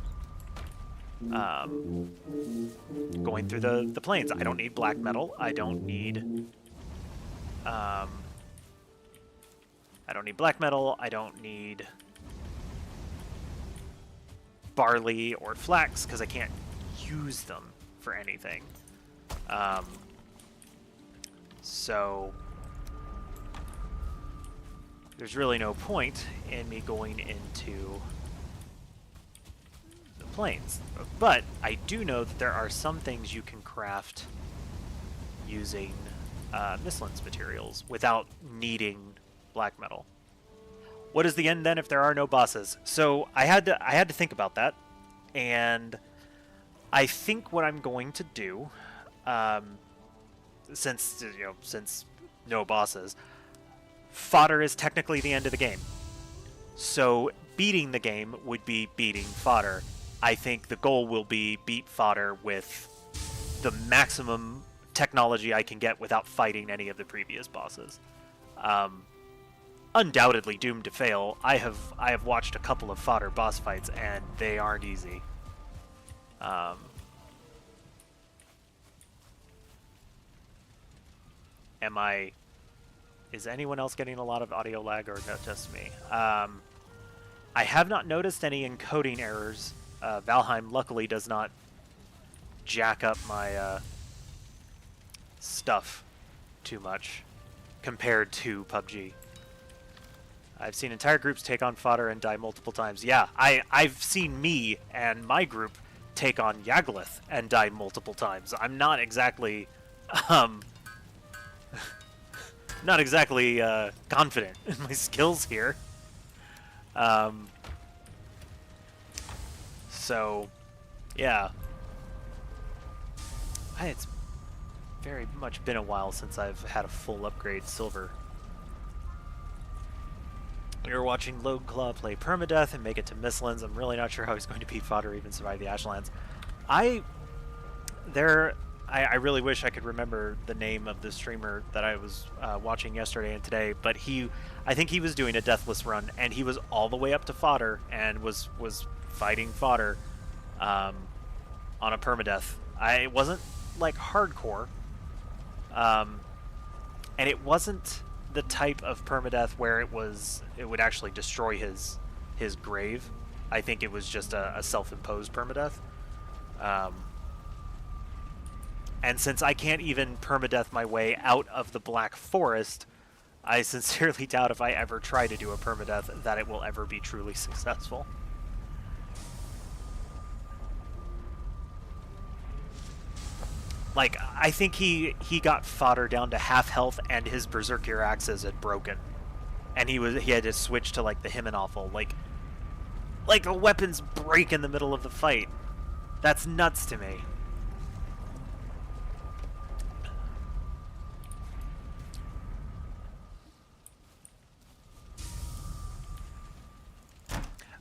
going through the plains. I don't need black metal. I don't need black metal. I don't need barley or flax because I can't use them for anything. So there's really no point in me going into the plains. But I do know that there are some things you can craft using Mistlands materials without needing black metal. What is the end then if there are no bosses? So I had to think about that, and I think what I'm going to do, since no bosses, fodder is technically the end of the game. So beating the game would be beating fodder. I think the goal will be beat fodder with the maximum technology I can get without fighting any of the previous bosses. Undoubtedly doomed to fail. I have watched a couple of fodder boss fights and they aren't easy. Is anyone else getting a lot of audio lag, or not just me? I have not noticed any encoding errors. Valheim luckily does not jack up my stuff too much compared to PUBG. I've seen entire groups take on fodder and die multiple times. Yeah, I've seen me and my group take on Yagluth and die multiple times. I'm not exactly confident in my skills here. So, yeah. It's very much been a while since I've had a full upgrade silver. We were watching Lodeclaw play Permadeath and make it to Mistlands. I'm really not sure how he's going to beat fodder or even survive the Ashlands. I really wish I could remember the name of the streamer that I was watching yesterday and today, but I think he was doing a deathless run, and he was all the way up to fodder and was fighting fodder on a permadeath. It wasn't like hardcore, and it wasn't the type of permadeath where it would actually destroy his grave. I think it was just a self-imposed permadeath. And since I can't even permadeath my way out of the Black Forest, I sincerely doubt if I ever try to do a permadeath that it will ever be truly successful. Like, I think he got fodder down to half health, and his berserker axes had broken, and he had to switch to like the Himenoffel. Like the weapons break in the middle of the fight. That's nuts to me.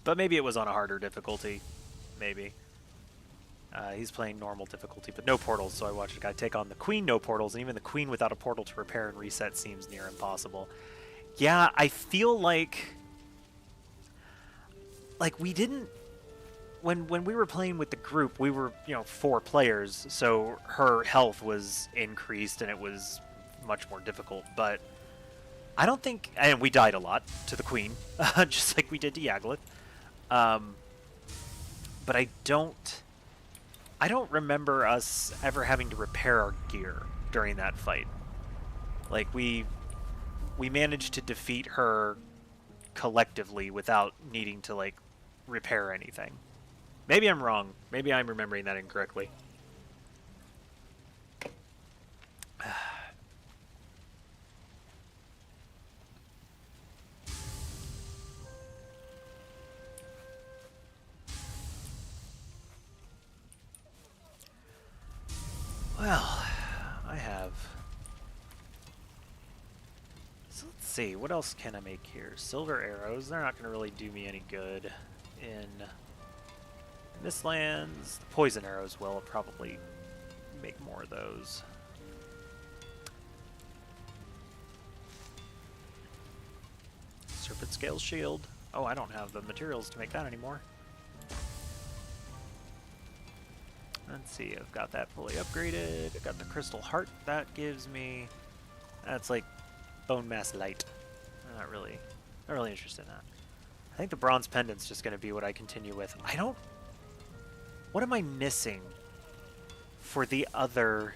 But maybe it was on a harder difficulty. Maybe. He's playing normal difficulty, but no portals, so I watched a guy take on the Queen, no portals, and even the Queen without a portal to repair and reset seems near impossible. Yeah, I feel like we didn't... When we were playing with the group, we were, 4 players, so her health was increased and it was much more difficult, but I don't think... And we died a lot to the Queen, just like we did to Yaglith. But I don't remember us ever having to repair our gear during that fight. Like, we managed to defeat her collectively without needing to, like, repair anything. Maybe I'm wrong. Maybe I'm remembering that incorrectly. Well, I have... So let's see, what else can I make here? Silver arrows, they're not going to really do me any good in Mistlands. The poison arrows will probably make more of those. Serpent Scale Shield. Oh, I don't have the materials to make that anymore. Let's see, I've got that fully upgraded. I've got the Crystal Heart. That gives me... That's like Bone Mass Light. I'm not really interested in that. I think the Bronze Pendant's just going to be what I continue with. I don't... What am I missing for the other...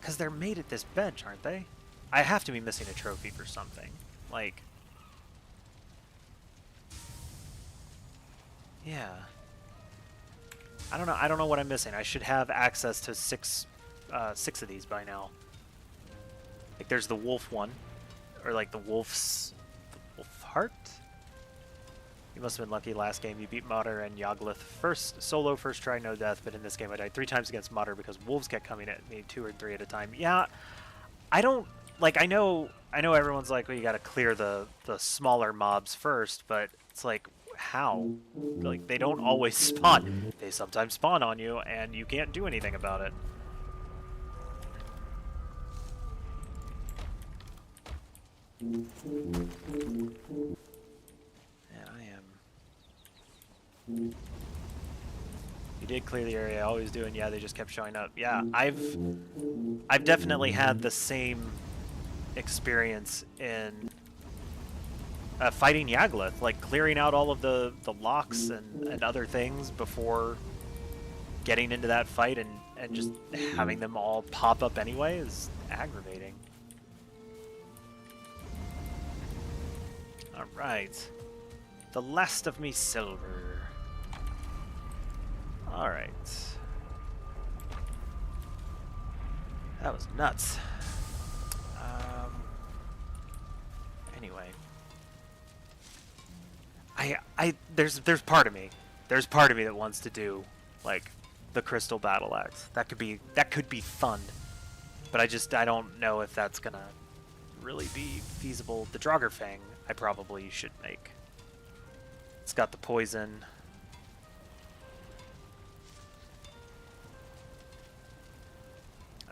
Because they're made at this bench, aren't they? I have to be missing a trophy for something. Like... Yeah. I don't know what I'm missing. I should have access to six of these by now. Like, there's the wolf one. Or, like, the wolf heart? You must have been lucky last game. You beat Mater and Yaglith first try, no death, but in this game I died 3 times against Mater because wolves kept coming at me 2 or 3 at a time. Yeah, I don't... Like, I know everyone's like, well, you gotta clear the smaller mobs first, but it's like... How? Like, they don't always spawn. They sometimes spawn on you, and you can't do anything about it. And I am... You did clear the area, I always do, and yeah, they just kept showing up. Yeah, I've definitely had the same experience in... fighting Yaglith, like clearing out all of the locks and other things before getting into that fight and just having them all pop up anyway is aggravating. Alright. The last of me silver. Alright. That was nuts. Anyway. There's part of me that wants to do like the Crystal Battle Axe. That could be fun, but I don't know if that's gonna really be feasible. The Draugr I probably should make. It's got the poison.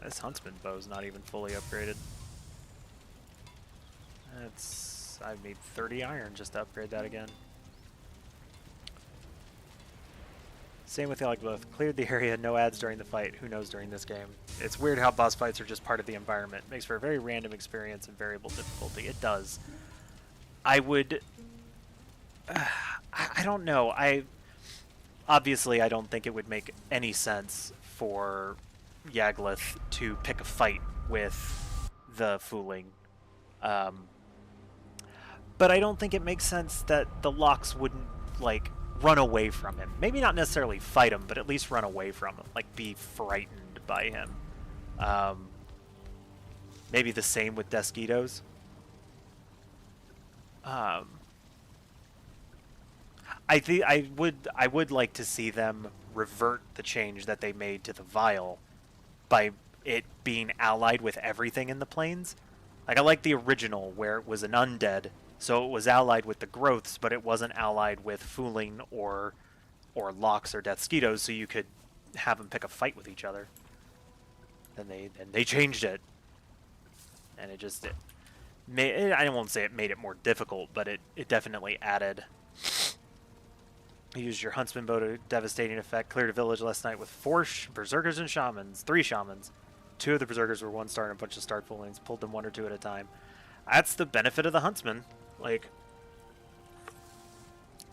This Huntsman bow's not even fully upgraded. I need 30 iron just to upgrade that again. Same with the Yaglith. Cleared the area, no ads during the fight. Who knows during this game? It's weird how boss fights are just part of the environment. Makes for a very random experience and variable difficulty. It does. I would... I don't know. Obviously, I don't think it would make any sense for Yaglith to pick a fight with the Fooling. But I don't think it makes sense that the locks wouldn't, like, run away from him. Maybe not necessarily fight him, but at least run away from him. Like, be frightened by him. Maybe the same with Desquitos. I would like to see them revert the change that they made to the vial by it being allied with everything in the plains. Like, I like the original where it was an undead, so it was allied with the growths, but it wasn't allied with fooling or locks or Deathsquitos, so you could have them pick a fight with each other. Then they changed it, and I won't say it made it more difficult, but it definitely added. You used your Huntsman bow to devastating effect. Cleared a village last night with 4 berserkers and shamans. 3 shamans. 2 of the berserkers were 1-star and a bunch of starred foolings. Pulled them 1 or 2 at a time. That's the benefit of the Huntsman. Like,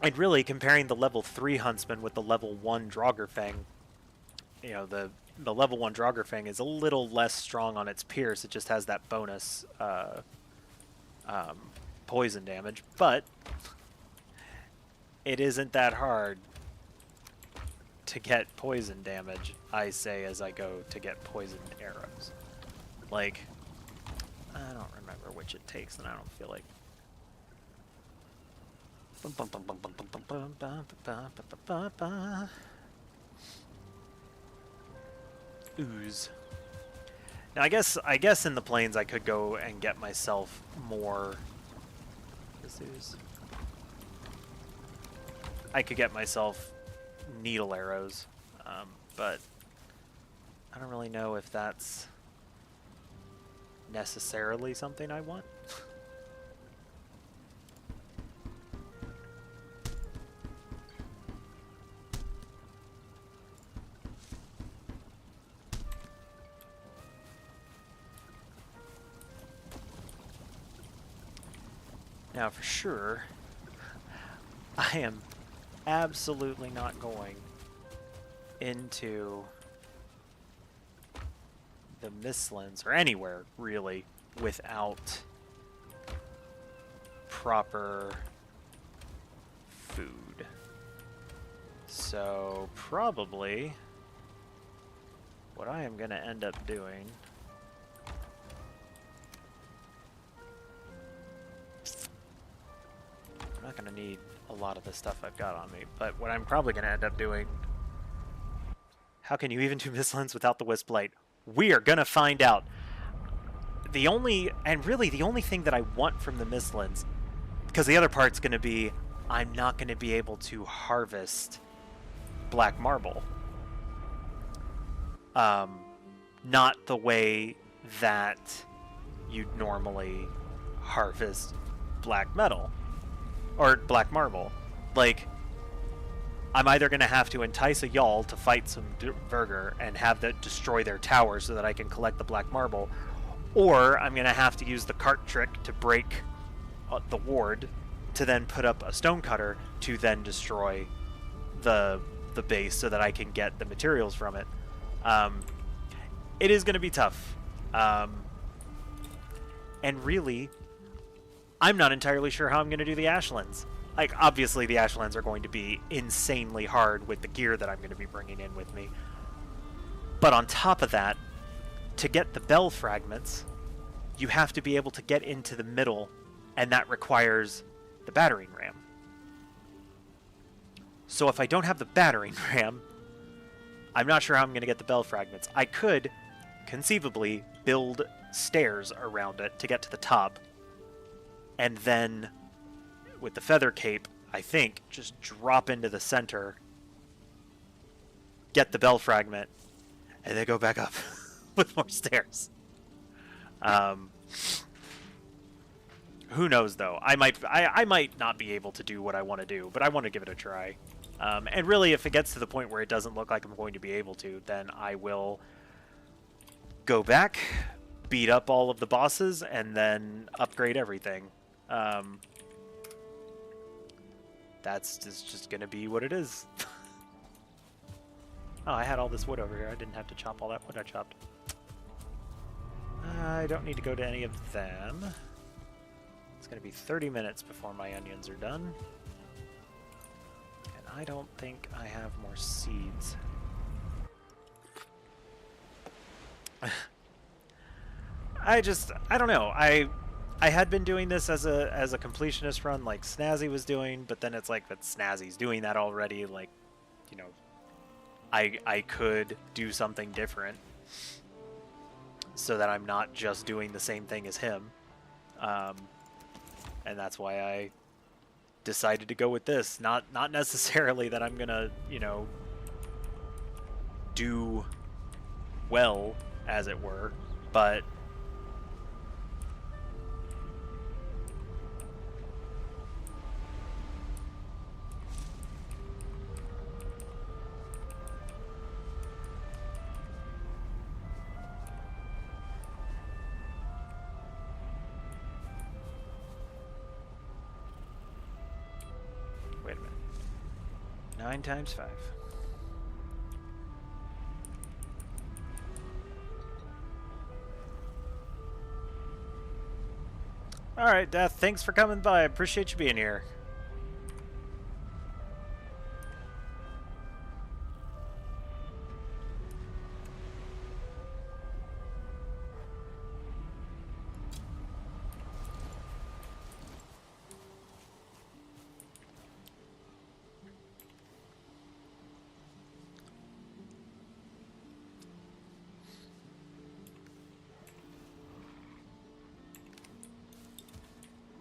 and really, comparing the level 3 Huntsman with the level 1 Draugr, you know, the level 1 Draugr is a little less strong on its pierce. It just has that bonus poison damage, but it isn't that hard to get poison damage, I say, as I go to get poisoned arrows. Like, I don't remember which it takes, and I don't feel like... Ooze. Now, I guess in the plains I could go and get myself more... This ooze. I could get myself needle arrows, but I don't really know if that's necessarily something I want. Now, for sure, I am absolutely not going into the Mistlands, or anywhere, really, without proper food. So, probably, what I am going to end up doing... I'm not going to need a lot of the stuff I've got on me, but what I'm probably going to end up doing... How can you even do Mistlands without the Wisp Light? We are going to find out. The only thing that I want from the Mistlands, because the other part's going to be, I'm not going to be able to harvest black marble. Not the way that you'd normally harvest black metal. Or black marble. Like, I'm either going to have to entice a Jarl to fight some Verger and have that destroy their tower so that I can collect the black marble, or I'm going to have to use the cart trick to break the ward to then put up a stonecutter to then destroy the base so that I can get the materials from it. It is going to be tough. And really... I'm not entirely sure how I'm going to do the Ashlands. Like, obviously the Ashlands are going to be insanely hard with the gear that I'm going to be bringing in with me. But on top of that, to get the bell fragments, you have to be able to get into the middle, and that requires the battering ram. So if I don't have the battering ram, I'm not sure how I'm going to get the bell fragments. I could, conceivably, build stairs around it to get to the top, and then, with the feather cape, I think, just drop into the center, get the bell fragment, and then go back up with more stairs. Who knows, though? I might not be able to do what I want to do, but I want to give it a try. And really, if it gets to the point where it doesn't look like I'm going to be able to, then I will go back, beat up all of the bosses, and then upgrade everything. That's just gonna be what it is. Oh, I had all this wood over here. I didn't have to chop all that wood I chopped. I don't need to go to any of them. It's gonna be 30 minutes before my onions are done. And I don't think I have more seeds. I don't know. I had been doing this as a completionist run like Snazzy was doing, but then it's like that Snazzy's doing that already. Like, you know, I could do something different so that I'm not just doing the same thing as him. And that's why I decided to go with this. Not necessarily that I'm gonna, you know, do well, as it were, but wait a minute. 9 times 5. Alright, Death, thanks for coming by. I appreciate you being here.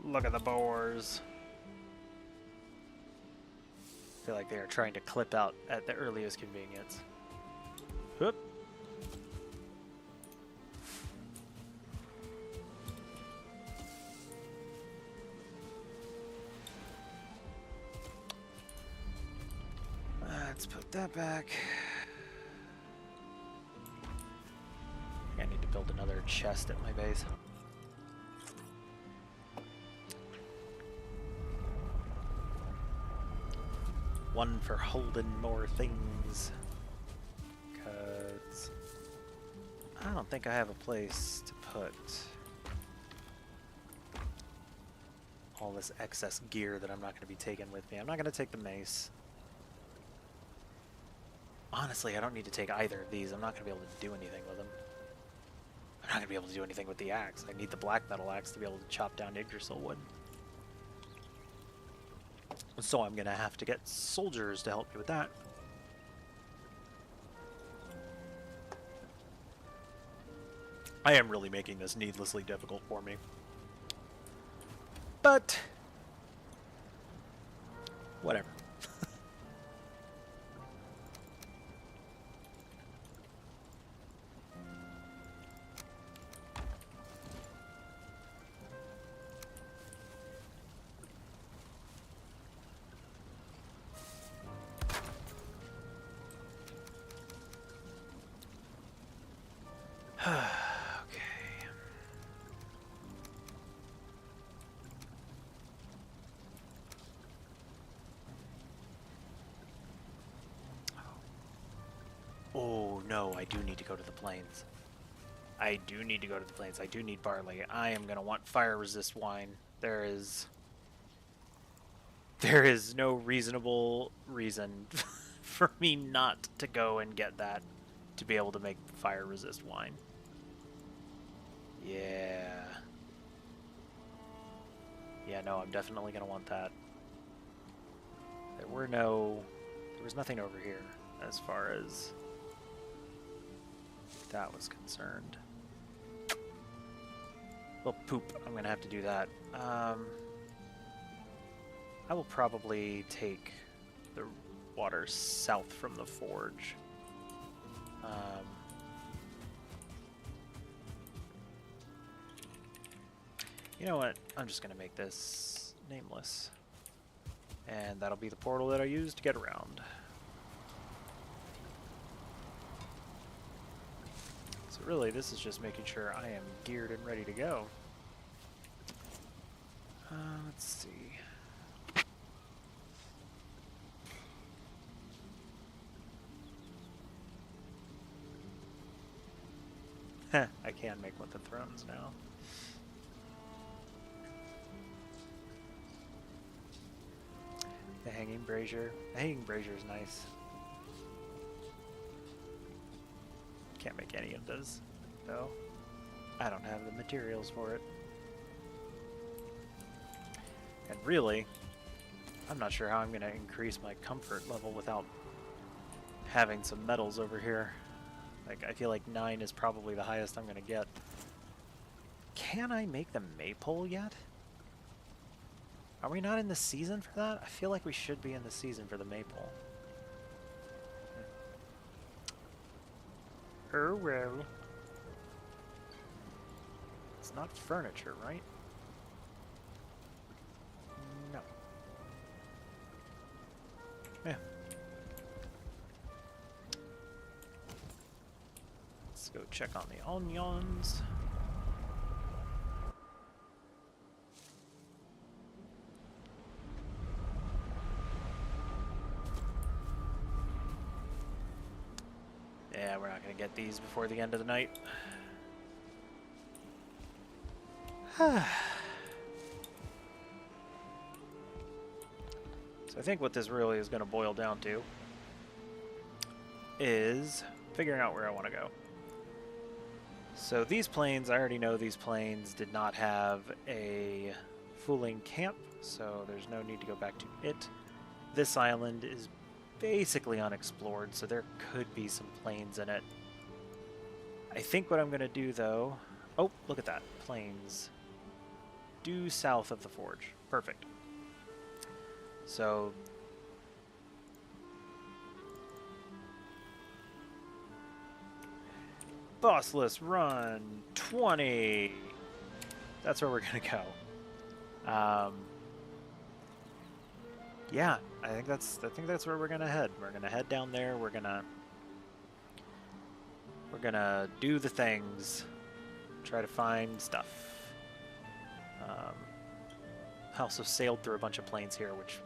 Look at the boars. I feel like they are trying to clip out at the earliest convenience. Whoop. Let's put that back. I need to build another chest at my base. One for holding more things. Because I don't think I have a place to put all this excess gear that I'm not going to be taking with me. I'm not going to take the mace. Honestly, I don't need to take either of these. I'm not going to be able to do anything with them. I'm not going to be able to do anything with the axe. I need the black metal axe to be able to chop down Yggdrasil wood. So I'm going to have to get soldiers to help me with that. I am really making this needlessly difficult for me. But whatever. Oh no, I do need to go to the plains. I do need to go to the plains. I do need barley. I am going to want fire resist wine. There is no reasonable reason for me not to go and get that to be able to make fire resist wine. Yeah. Yeah, no, I'm definitely going to want that. There was nothing over here as far as that was concerned. Well, poop. I'm going to have to do that. I will probably take the water south from the forge. You know what? I'm just going to make this nameless. And that'll be the portal that I use to get around. So really, this is just making sure I am geared and ready to go. Let's see. I can make one of the thrones now. the hanging brazier. The hanging brazier is nice. Can't make any of those, though. I don't have the materials for it. And really, I'm not sure how I'm going to increase my comfort level without having some metals over here. Like, I feel like 9 is probably the highest I'm going to get. Can I make the maypole yet? Are we not in the season for that? I feel like we should be in the season for the maypole. Oh well. It's not furniture, right? No. Yeah. Let's go check on the onions. Yeah, we're not going to get these before the end of the night. So I think what this really is going to boil down to is figuring out where I want to go. So these plains, I already know these plains did not have a fooling camp, so there's no need to go back to it. This island is basically unexplored, so there could be some plains in it. I think what I'm going to do, though... Oh, look at that. Plains. Due south of the forge. Perfect. So... Bossless Run 20! That's where we're going to go. Yeah, I think that's where we're gonna head. We're gonna head down there. We're gonna do the things, try to find stuff. I also sailed through a bunch of plains here, which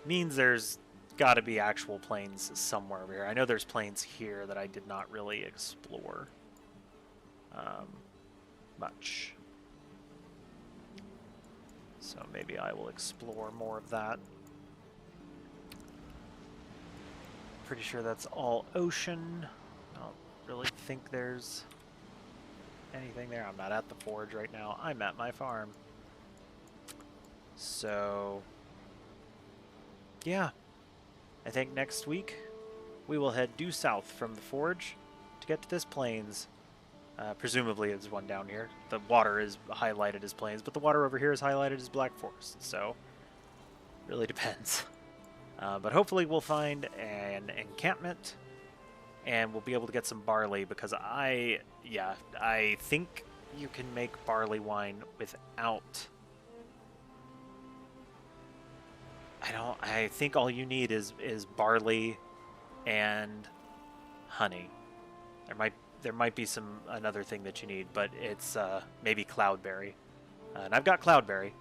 means there's got to be actual plains somewhere over here. I know there's plains here that I did not really explore much, so maybe I will explore more of that. Pretty sure that's all ocean. I don't really think there's anything there. I'm not at the forge right now. I'm at my farm. So, yeah. I think next week we will head due south from the forge to get to this plains. Presumably there's one down here. The water is highlighted as plains, but the water over here is highlighted as black forest. So, really depends. But hopefully we'll find an encampment and we'll be able to get some barley, because I think you can make barley wine without... I think all you need is barley and honey. There might be another thing that you need, but it's maybe cloudberry. And I've got cloudberry.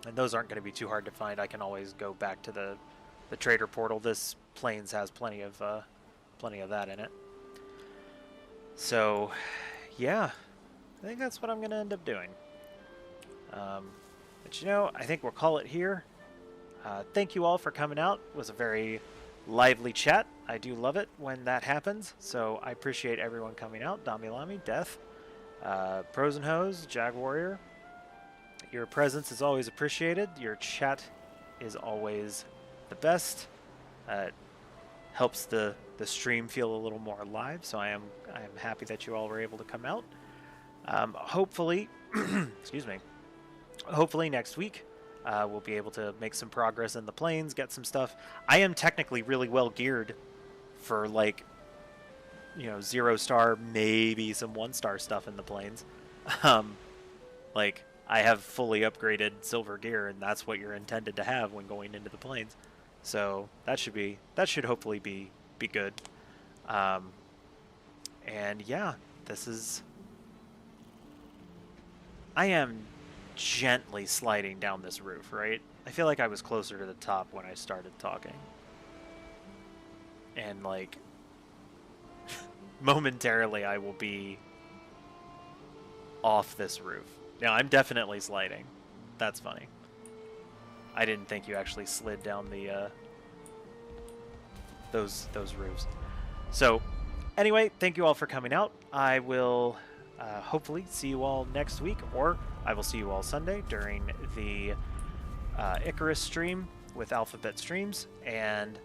And those aren't going to be too hard to find. I can always go back to the trader portal. This plains has plenty of that in it. So, yeah, I think that's what I'm going to end up doing. But you know, I think we'll call it here. Thank you all for coming out. It was a very lively chat. I do love it when that happens. So I appreciate everyone coming out. Damilami, Death, Pros and Hoes, Jag Warrior. Your presence is always appreciated. Your chat is always the best. It helps the stream feel a little more alive, so I am happy that you all were able to come out. Hopefully, excuse me, hopefully next week we'll be able to make some progress in the plains, get some stuff. I am technically really well geared for, like, 0-star, maybe some 1-star stuff in the plains. Like, I have fully upgraded silver gear, and that's what you're intended to have when going into the plains. So that should hopefully be good. And yeah, I am gently sliding down this roof, right? I feel like I was closer to the top when I started talking. And, like, momentarily I will be off this roof. Now, I'm definitely sliding. That's funny. I didn't think you actually slid down the those roofs. So, anyway, thank you all for coming out. I will hopefully see you all next week, or I will see you all Sunday during the Icarus stream with Alphabet Streams. And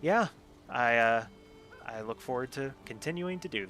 yeah, I look forward to continuing to do this.